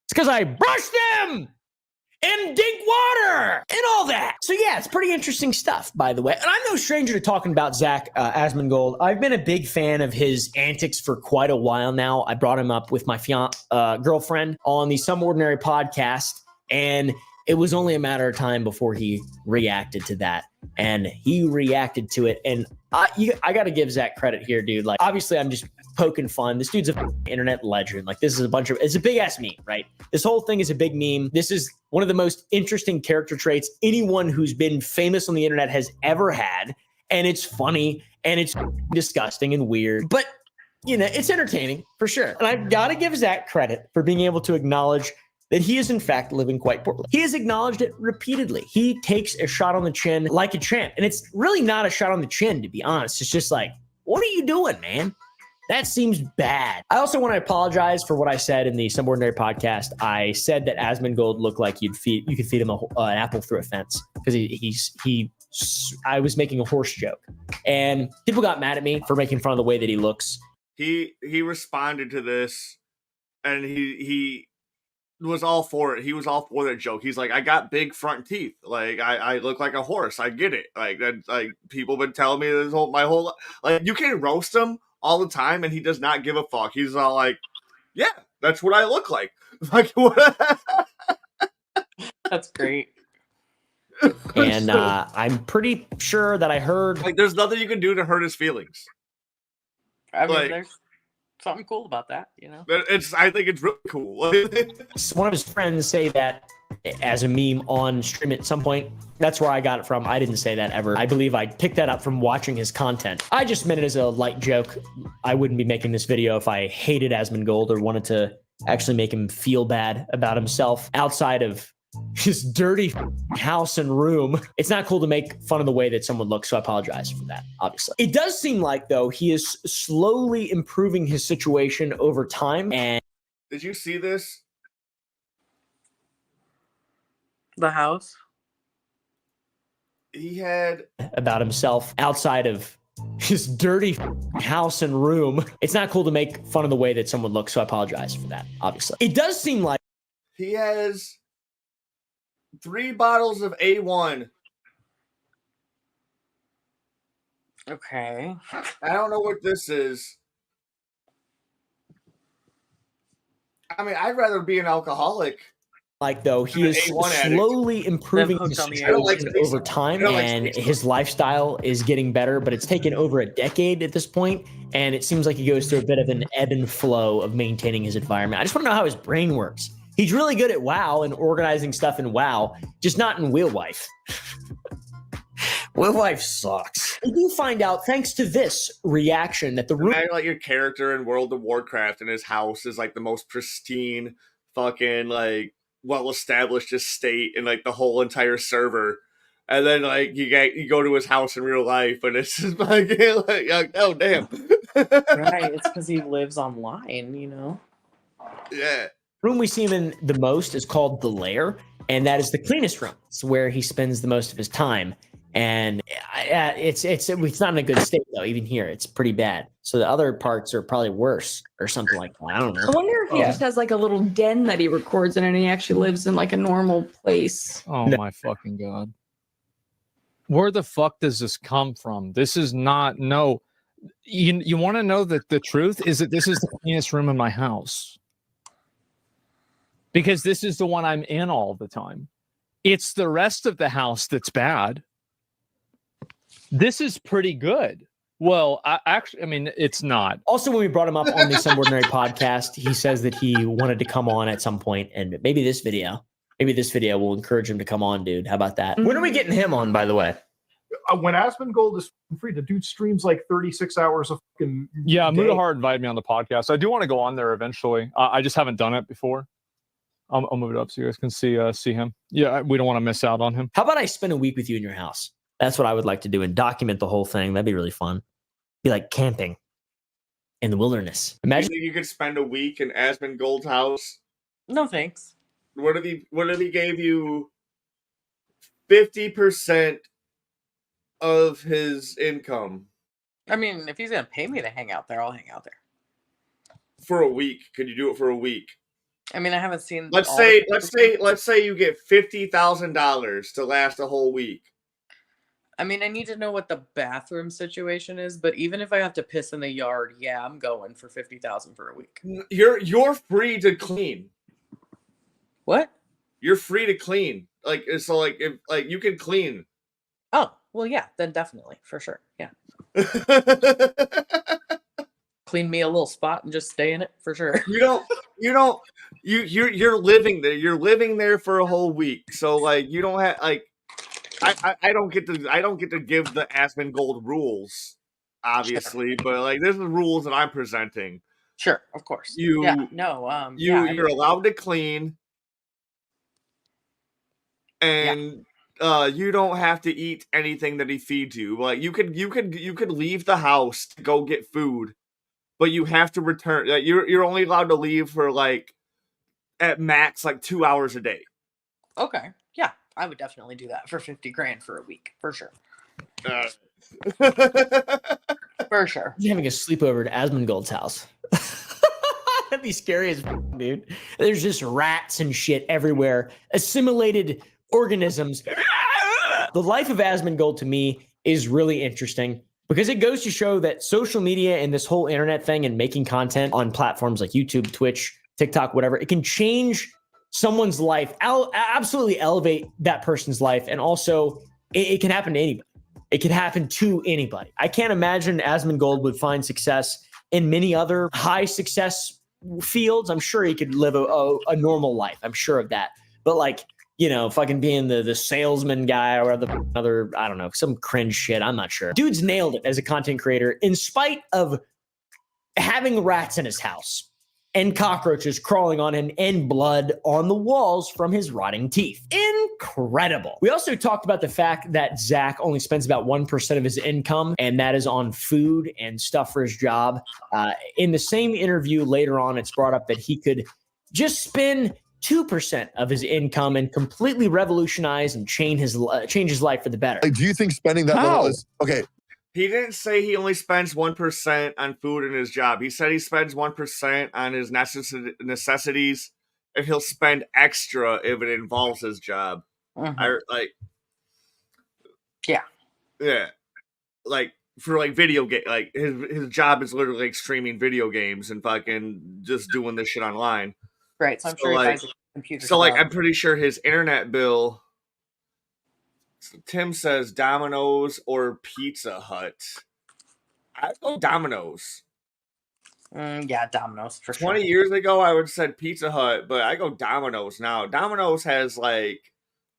It's because I brush them and drink water and all that. So yeah, it's pretty interesting stuff, by the way. And I'm no stranger to talking about Zach Asmongold. I've been a big fan of his antics for quite a while now. I brought him up with my girlfriend on the Some Ordinary podcast, and it was only a matter of time before he reacted to that. And he reacted to it. And I got to give Zach credit here, dude. Like, obviously, I'm just poking fun. This dude's an internet legend. Like, this is it's a big ass meme, right? This whole thing is a big meme. This is one of the most interesting character traits anyone who's been famous on the internet has ever had. And it's funny and it's disgusting and weird. But, it's entertaining for sure. And I've got to give Zach credit for being able to acknowledge that he is in fact living quite poorly. He has acknowledged it repeatedly. He takes a shot on the chin like a champ. And it's really not a shot on the chin, to be honest. It's just like, what are you doing, man? That seems bad. I also want to apologize for what I said in the Some Ordinary podcast. I said that Asmongold looked like you could feed him an apple through a fence because I was making a horse joke. And people got mad at me for making fun of the way that he looks. He responded to this and he was all for it. He was all for that joke. He's like, I got big front teeth. Like I look like a horse. I get it. Like that. Like people been telling me this my whole like you can roast him all the time, and he does not give a fuck. He's all like, yeah, that's what I look like. Like what? That's great. And I'm pretty sure that I heard like there's nothing you can do to hurt his feelings. I mean, there's something cool about that, I think it's really cool. One of his friends say that as a meme on stream at some point. That's where I got it from. I didn't say that ever. I believe I picked that up from watching his content. I just meant it as a light joke. I wouldn't be making this video if I hated Asmongold or wanted to actually make him feel bad about himself outside of his dirty house and room. It's not cool to make fun of the way that someone looks, so I apologize for that, obviously. It does seem like, though, he is slowly improving his situation over time. And did you see this? The house? He had about himself outside of his dirty house and room. It's not cool to make fun of the way that someone looks, so I apologize for that, obviously. It does seem like he has 3 bottles of A1. Okay. I don't know what this is. I mean, I'd rather be an alcoholic. though, he is slowly improving his situation over time, and his lifestyle is getting better, but it's taken over a decade at this point, and it seems like he goes through a bit of an ebb and flow of maintaining his environment. I just want to know how his brain works. He's really good at WoW and organizing stuff in WoW, just not in Wheel Wife. Wheel Wife sucks. We do find out, thanks to this reaction, that the room... Imagine, like, your character in World of Warcraft and his house is, like, the most pristine, fucking, like, well-established estate in, like, the whole entire server. And then, like, you go to his house in real life, and it's just, like oh, damn. Right, it's because he lives online, you know? Yeah. Room we see him in the most is called the Lair, and that is the cleanest room. It's where he spends the most of his time. And it's not in a good state, though. Even here, it's pretty bad. So the other parts are probably worse or something like that. I don't know. I wonder if he just has like a little den that he records in and he actually lives in like a normal place. Oh my fucking God. Where the fuck does this come from? This is not, no. You want to know that the truth is that this is the cleanest room in my house. Because this is the one I'm in all the time. It's the rest of the house that's bad. This is pretty good. Well, I mean, it's not. Also, when we brought him up on the Some Ordinary podcast, he says that he wanted to come on at some point, and maybe this video will encourage him to come on, dude. How about that? When are we getting him on, by the way? When Asmongold is free, the dude streams like 36 hours of fucking Yeah, day. Mudahar invited me on the podcast. I do want to go on there eventually. I just haven't done it before. I'll move it up so you guys can see him. Yeah, we don't want to miss out on him. How about I spend a week with you in your house? That's what I would like to do and document the whole thing. That'd be really fun. Be like camping in the wilderness. Imagine you could spend a week in Asmongold's house. No thanks. What if he gave you 50% of his income? I mean, if he's gonna pay me to hang out there, I'll hang out there. For a week. Could you do it for a week? I mean, I haven't seen. Let's say you get $50,000 to last a whole week. I mean, I need to know what the bathroom situation is, but even if I have to piss in the yard, yeah, I'm going for $50,000 for a week. You're free to clean. What? You're free to clean. If you can clean. Oh, well, yeah, then definitely, for sure, yeah. Clean me a little spot and just stay in it for sure. You're living there. You're living there for a whole week. So like you don't have like I don't get to give the Asmongold rules, obviously, sure. But like this is rules that I'm presenting. Sure, of course. You're allowed to clean, and you don't have to eat anything that he feeds you. Like you could leave the house to go get food, but you have to return. You're only allowed to leave for like at max like 2 hours a day. Okay, yeah, I would definitely do that for $50,000 for a week for sure. For sure. You're having a sleepover at Asmongold's house. That'd be scary as dude. There's just rats and shit everywhere. Assimilated organisms. The life of Asmongold to me is really interesting because it goes to show that social media and this whole internet thing and making content on platforms like YouTube, Twitch, TikTok, whatever, it can change someone's life, absolutely elevate that person's life. And also it can happen to anybody. It can happen to anybody. I can't imagine Asmongold would find success in many other high success fields. I'm sure he could live a normal life. I'm sure of that. But like, you know, fucking being the salesman guy or other, I don't know, some cringe shit. I'm not sure. Dude's nailed it as a content creator in spite of having rats in his house and cockroaches crawling on him and blood on the walls from his rotting teeth. Incredible. We also talked about the fact that Zach only spends about 1% of his income, and that is on food and stuff for his job. In the same interview later on, it's brought up that he could just spend 2% of his income and completely revolutionize and change his life for the better. Like, do you think spending that little is okay? He didn't say he only spends 1% on food in his job. He said he spends 1% on his necessities, and he'll spend extra if it involves his job. Yeah. Like for like video game, like his job is literally like streaming video games and fucking just doing this shit online. Right. So I'm sure he buys a computer. So like I'm pretty sure his internet bill. Tim says Domino's or Pizza Hut. I'd go Domino's. Yeah, Domino's for 20 years ago, I would have said Pizza Hut, but I go Domino's now. Domino's has like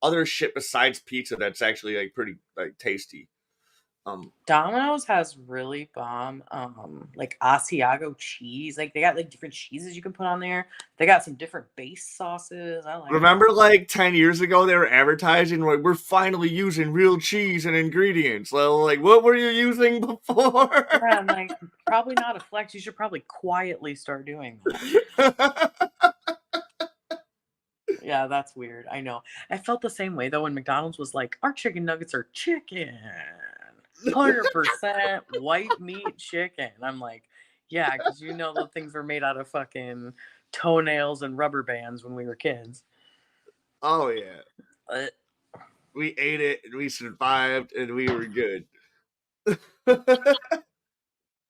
other shit besides pizza that's actually like pretty like tasty. Domino's has really bomb like Asiago cheese. Like they got like different cheeses you can put on there. They got some different base sauces. I like Remember like 10 years ago they were advertising like we're finally using real cheese and ingredients. So, like what were you using before? Yeah, I'm like probably not a flex. You should probably quietly start doing that. Yeah, that's weird. I know. I felt the same way though when McDonald's was like, our chicken nuggets are chicken. 100% white meat chicken. I'm like, yeah, because you know the things were made out of fucking toenails and rubber bands when we were kids. Oh yeah. We ate it and we survived and we were good. The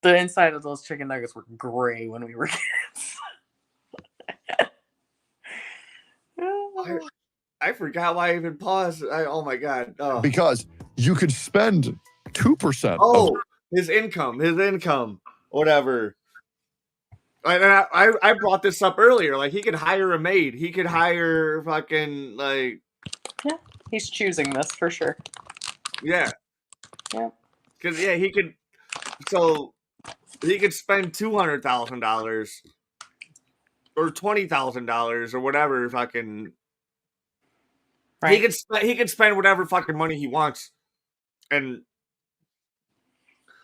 inside of those chicken nuggets were gray when we were kids. I forgot why I even paused. Oh my god. Oh. Because you could spend 2%. Oh, his income, whatever. I brought this up earlier. Like he could hire a maid. He could hire fucking like. Yeah, he's choosing this for sure. Yeah. Yeah. Because he could. So he could spend $200,000 or $20,000 or whatever fucking. Right. He could spend whatever fucking money he wants, and.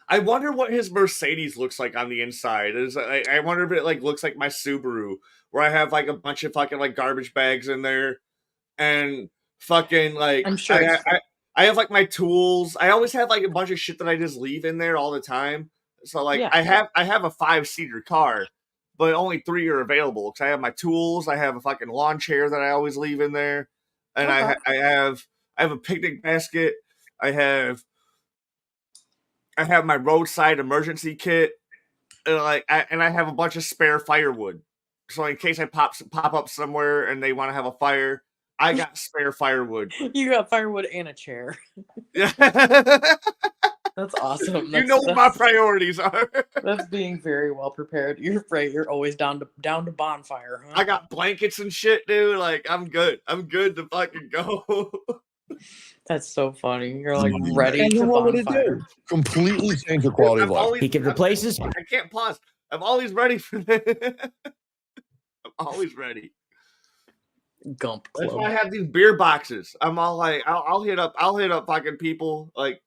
I wonder what his Mercedes looks like on the inside. I wonder if it like looks like my Subaru, where I have like a bunch of fucking like garbage bags in there, and fucking like I'm sure I have like my tools. I always have like a bunch of shit that I just leave in there all the time. So like I have a 5-seater car, but only 3 are available because I have my tools. I have a fucking lawn chair that I always leave in there, and I have a picnic basket. I have my roadside emergency kit, and I have a bunch of spare firewood. So in case I pop up somewhere and they want to have a fire, I got spare firewood. You got firewood and a chair. Yeah. That's awesome. You know what my priorities are. That's being very well prepared. You're right. You're always down to bonfire. Huh? I got blankets and shit, dude. Like I'm good. I'm good to fucking go. That's so funny. You're like ready to what would it bonfire. do? Completely change your quality of life. He could replace his. I can't pause. I'm always ready for that. I'm always ready. Gump That's club. why I have these beer boxes. I'm all like, I'll hit up fucking people like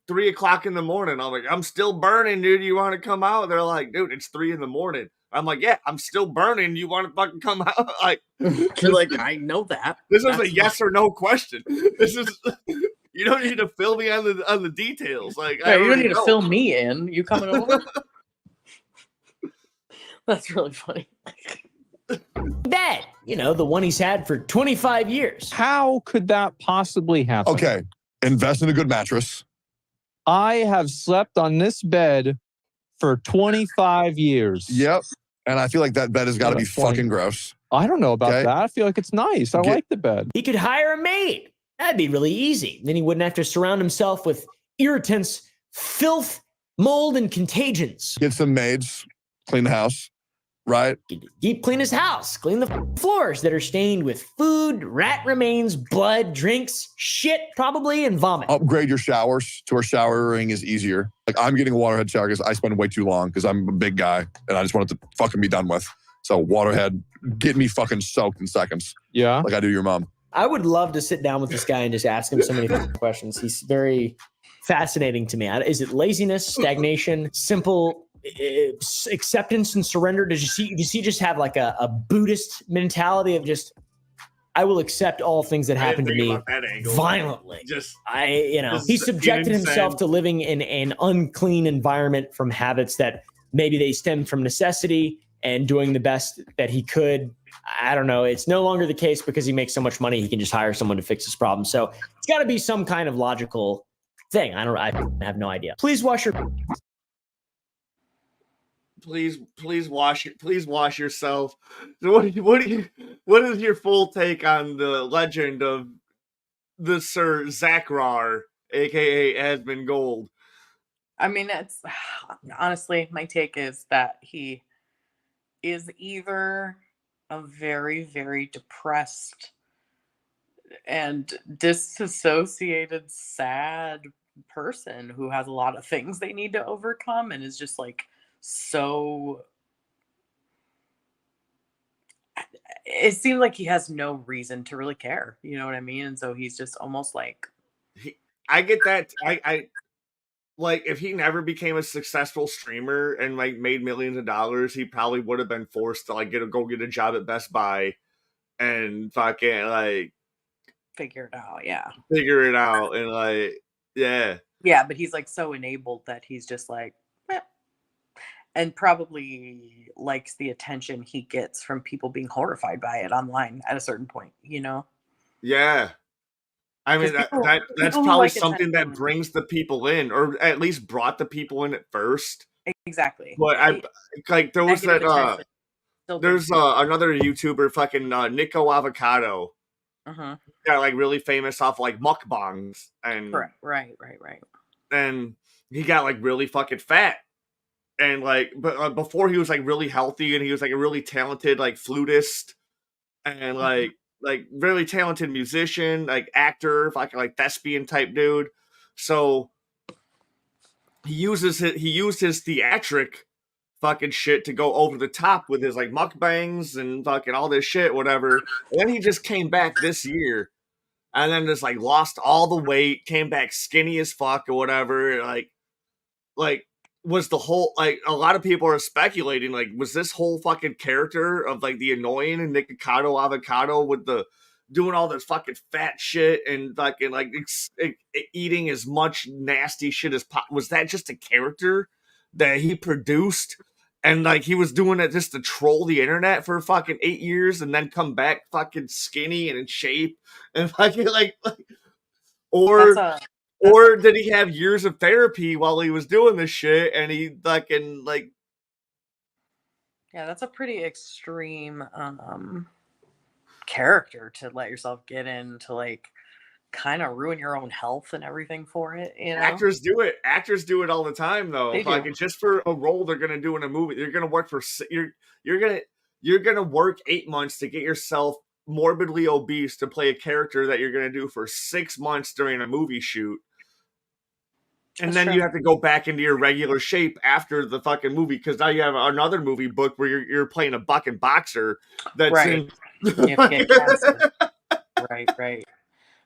3 o'clock in the morning. I'm like, I'm still burning, dude. You want to come out? They're like, dude, it's 3 in the morning. I'm like, yeah, I'm still burning. You want to fucking come out? Like, you're like, I know that. This is a yes or no question. This is you don't need to fill me on the details. Like, yeah, you don't need to fill me in. You coming over? That's really funny. Bed, the one he's had for 25 years. How could that possibly happen? Okay, invest in a good mattress. I have slept on this bed for 25 years. Yep. And I feel like that bed has got to be fucking gross. I don't know about that. I feel like it's nice. I like the bed. He could hire a maid. That'd be really easy. Then he wouldn't have to surround himself with irritants, filth, mold, and contagions. Get some maids, clean the house, right? Deep clean his house, clean the floors that are stained with food, rat remains, blood, drinks, shit, probably, and vomit. Upgrade your showers to where showering is easier. Like I'm getting a waterhead shower because I spend way too long because I'm a big guy and I just want it to fucking be done with. So waterhead, get me fucking soaked in seconds. Yeah. Like I do your mom. I would love to sit down with this guy and just ask him so many questions. He's very fascinating to me. Is it laziness, stagnation, simple acceptance and surrender? Does he just have like a Buddhist mentality of just, I will accept all things that happen to me violently. He subjected himself to living in an unclean environment from habits that maybe they stemmed from necessity and doing the best that he could. I don't know. It's no longer the case because he makes so much money, he can just hire someone to fix his problem. So it's got to be some kind of logical thing. I have no idea. Please wash your. Please wash yourself. So what is your full take on the legend of the Sir Zakrar, aka Asmongold? I mean, it's honestly, my take is that he is either a very, very depressed and disassociated, sad person who has a lot of things they need to overcome and is just like so. It seems like he has no reason to really care. You know what I mean? And so he's just almost like. I get that. I like, if he never became a successful streamer and like made millions of dollars, he probably would have been forced to like go get a job at Best Buy and fucking like Figure it out. Yeah. Figure it out. And like, yeah. Yeah. But he's like so enabled that he's just like, eh. And probably likes the attention he gets from people being horrified by it online at a certain point, you know? Yeah. I mean, that's probably something that brings the people in, or at least brought the people in at first. Exactly. But there was that, there's another YouTuber, fucking Nico Avocado. Uh-huh. Got like really famous off like mukbangs. And correct. Right. And he got like really fucking fat. And like, but before he was like really healthy and he was like a really talented like flutist and like really talented musician, like actor, like thespian type dude. So he used his theatric fucking shit to go over the top with his like mukbangs and fucking all this shit, whatever. And then he just came back this year and then just like lost all the weight, came back skinny as fuck or whatever. Like was the whole, like, a lot of people are speculating, like, was this whole fucking character of like the annoying Nikocado Avocado with the doing all this fucking fat shit and fucking like eating as much nasty shit as was that just a character that he produced and like he was doing it just to troll the internet for fucking 8 years and then come back fucking skinny and in shape and fucking like or did he have years of therapy while he was doing this shit and he fucking like. Yeah, that's a pretty extreme character to let yourself get into, like, kind of ruin your own health and everything for it, you know? Actors do it. Actors do it all the time, though. They like, do. it's just for a role they're gonna do in a movie. You're gonna work for you're gonna work 8 months to get yourself morbidly obese to play a character that you're gonna do for 6 months during a movie shoot. And then you have to go back into your regular shape after the fucking movie because now you have another movie book where you're playing a bucking boxer. That's right. Right.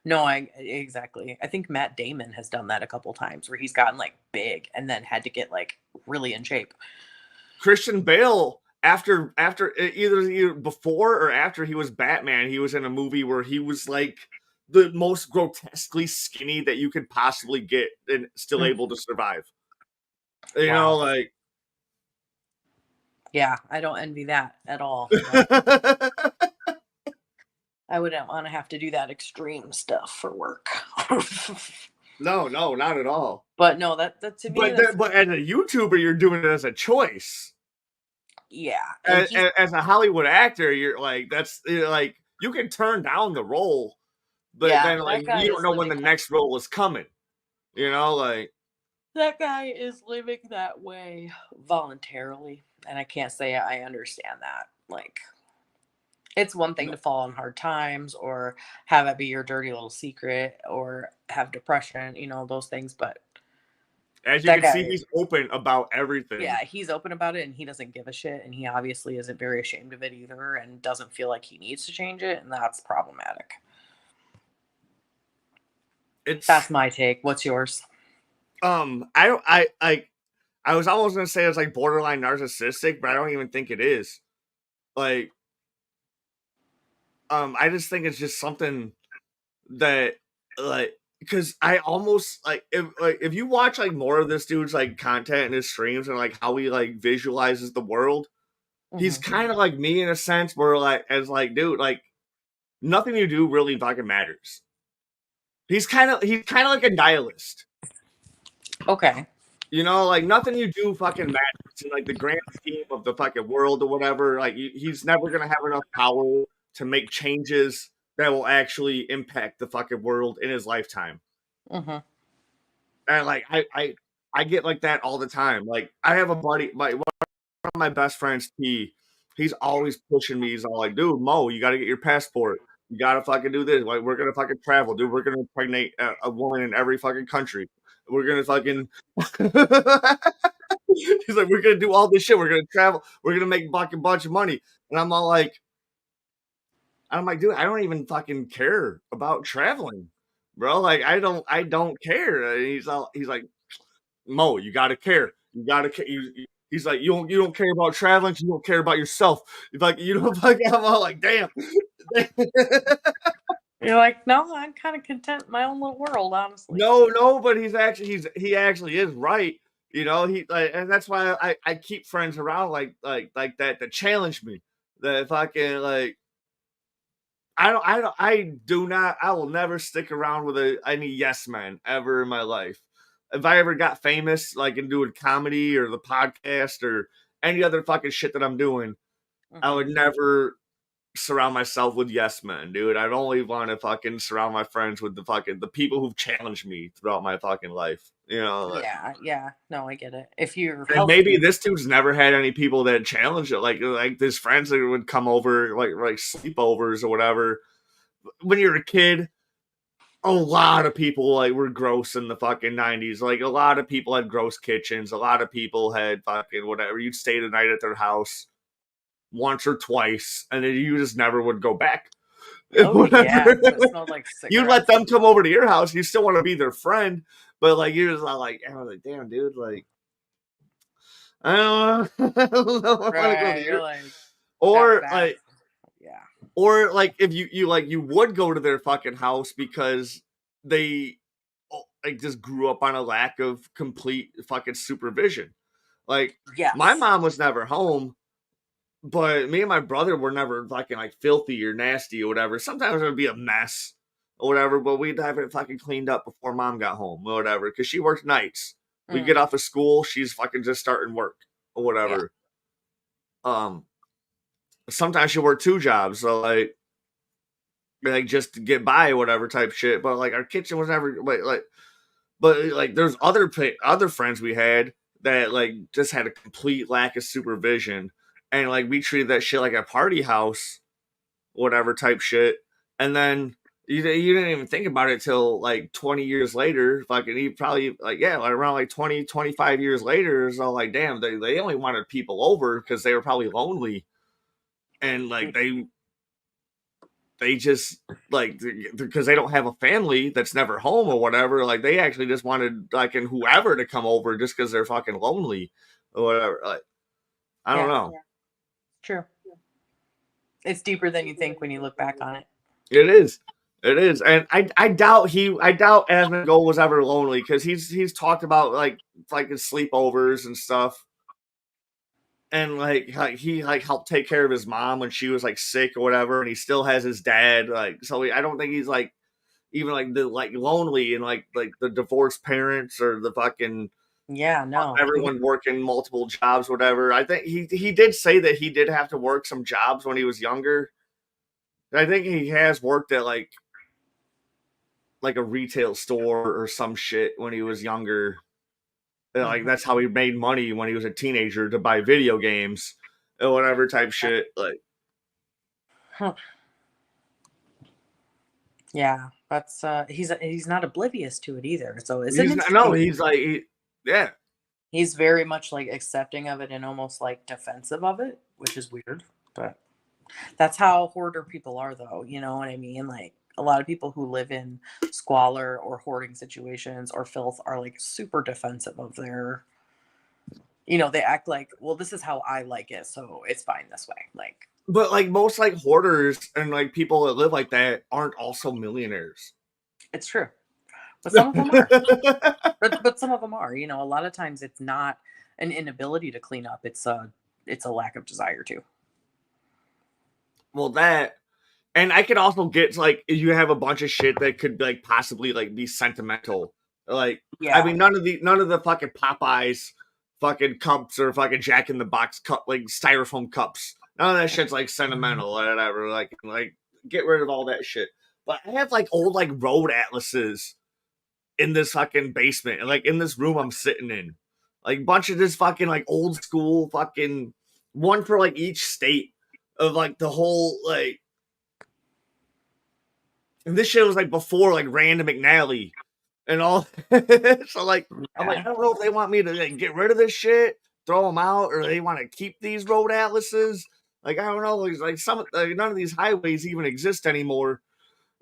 No, exactly. I think Matt Damon has done that a couple times where he's gotten like big and then had to get like really in shape. Christian Bale, after either before or after he was Batman, he was in a movie where he was like the most grotesquely skinny that you could possibly get and still able to survive. You know, like. Yeah, I don't envy that at all. I wouldn't want to have to do that extreme stuff for work. No, not at all. But no, that to me. But as a YouTuber, you're doing it as a choice. Yeah. As a Hollywood actor, you're like you can turn down the role. But then, like, you don't know when the next role is coming. You know, like. That guy is living that way voluntarily. And I can't say I understand that. Like, it's one thing to fall on hard times or have it be your dirty little secret or have depression, you know, those things. But as you can see, he's open about everything. Yeah, he's open about it and he doesn't give a shit. And he obviously isn't very ashamed of it either and doesn't feel like he needs to change it. And that's problematic. That's my take. What's yours? I I was almost gonna say it's like borderline narcissistic, but I don't even think it is. Like, I just think it's just something that, like, because I almost if you watch like more of this dude's like content and his streams and like how he like visualizes the world, he's kind of like me in a sense where like as like dude, like nothing you do really fucking matters. He's kind of like a nihilist. Okay. You know, like nothing you do fucking matters in like the grand scheme of the fucking world or whatever. Like he's never gonna have enough power to make changes that will actually impact the fucking world in his lifetime. Mhm. And like I get like that all the time. Like I have a buddy, one of my best friends, he's always pushing me. He's all like, dude, Mo, you got to get your passport. You got to fucking do this. Like we're gonna fucking travel, dude. We're gonna impregnate a woman in every fucking country. We're gonna fucking. He's like, we're gonna do all this shit. We're gonna travel. We're gonna make fucking bunch of money. And I'm like, dude, I don't even fucking care about traveling, bro. Like, I don't care. And he's like, Mo, you gotta care. You gotta care. He's like, you don't care about traveling. You don't care about yourself. He's like, you don't fucking. I'm all like, damn. You're like, no, I'm kind of content in my own little world, honestly. No, but he actually is right. You know, he like, and that's why I keep friends around like that challenge me. That fucking like I will never stick around with any yes man ever in my life. If I ever got famous, like in doing comedy or the podcast or any other fucking shit that I'm doing, I would never surround myself with yes men, dude. I'd only want to fucking surround my friends with the people who've challenged me throughout my fucking life. You know, like, Yeah. No, I get it. If you're and maybe this dude's never had any people that challenge it, like his friends that would come over, like sleepovers or whatever. When you're a kid, a lot of people like were gross in the fucking 90s. Like a lot of people had gross kitchens. A lot of people had fucking whatever. You'd stay the night at their house once or twice, and then you just never would go back. Oh yeah, it smelled like cigarettes. You let them come over to your house. You still want to be their friend, but like you're just not like, oh, like damn, dude, like I don't know. I don't know. I want to go to your like, or that like yeah, or like if you would go to their fucking house because they like just grew up on a lack of complete fucking supervision. Like my mom was never home. But me and my brother were never fucking like filthy or nasty or whatever. Sometimes it would be a mess or whatever, but we'd have it fucking cleaned up before mom got home or whatever. Cause she worked nights. We get off of school, she's fucking just starting work or whatever. Sometimes she worked 2 jobs, so like just to get by or whatever type shit. But like our kitchen was never but there's other friends we had that like just had a complete lack of supervision. And like we treated that shit like a party house, whatever type shit. And then you didn't even think about it till like 20 years later. Fucking you probably like around like 20, 25 years later. It's all like, damn, they only wanted people over because they were probably lonely. And like they just like because they don't have a family that's never home or whatever. Like they actually just wanted like whoever to come over just because they're fucking lonely or whatever. Like I don't know. Yeah. True. It's deeper than you think when you look back on it. It is, and I doubt Asmongold was ever lonely because he's talked about like his sleepovers and stuff, and like he like helped take care of his mom when she was like sick or whatever, and he still has his dad. Like so, I don't think he's like even like the like lonely and like the divorced parents or the fucking. Yeah, no. Everyone working multiple jobs, whatever. I think he did say that he did have to work some jobs when he was younger. I think he has worked at like a retail store or some shit when he was younger. Like that's how he made money when he was a teenager to buy video games or whatever type shit. Like, yeah, that's he's not oblivious to it either. So yeah. He's very much like accepting of it and almost like defensive of it, which is weird. But that's how hoarder people are, though. You know what I mean? Like a lot of people who live in squalor or hoarding situations or filth are like super defensive of their You know, they act like, well, this is how I like it, so it's fine this way. Like, but like most like hoarders and like people that live like that aren't also millionaires. it's true, but some of them are. but some of them are. You know, a lot of times it's not an inability to clean up; it's a lack of desire to. Well, that, and I could also get like you have a bunch of shit that could like possibly like be sentimental. Like, Yeah. I mean, none of the fucking Popeyes fucking cups or fucking Jack in the Box cup, like styrofoam cups. None of that shit's like sentimental or whatever. Like get rid of all that shit. But I have like old like road atlases in this fucking basement, like in this room I'm sitting in. Like bunch of this fucking like old school fucking one for like each state of like the whole like. And this shit was like before like Rand McNally and all. So like I'm like, I don't know if they want me to like, get rid of this shit, throw them out, or they want to keep these road atlases. Like I don't know, like some none of these highways even exist anymore.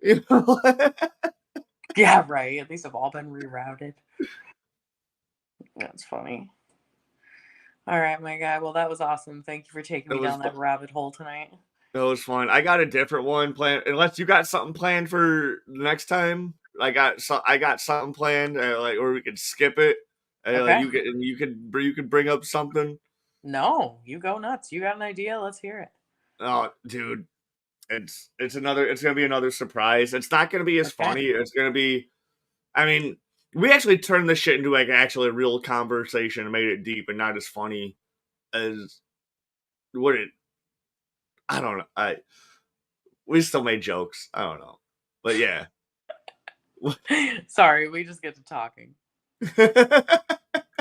You know? Yeah, right. These have all been rerouted. That's funny. All right, my guy. Well, that was awesome. Thank you for taking me down that rabbit hole tonight. That was fun. I got a different one planned. Unless you got something planned for next time, I got something planned, like, or we could skip it. Okay. Like you could bring up something. No, you go nuts. You got an idea? Let's hear it. Oh, dude, it's gonna be another surprise. It's not gonna be as funny. It's gonna be. I mean, we actually turned this shit into like actually a real conversation and made it deep and not as funny as what it. I don't know. We still made jokes. I don't know, but yeah. Sorry, we just get to talking.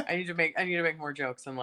I need to make more jokes and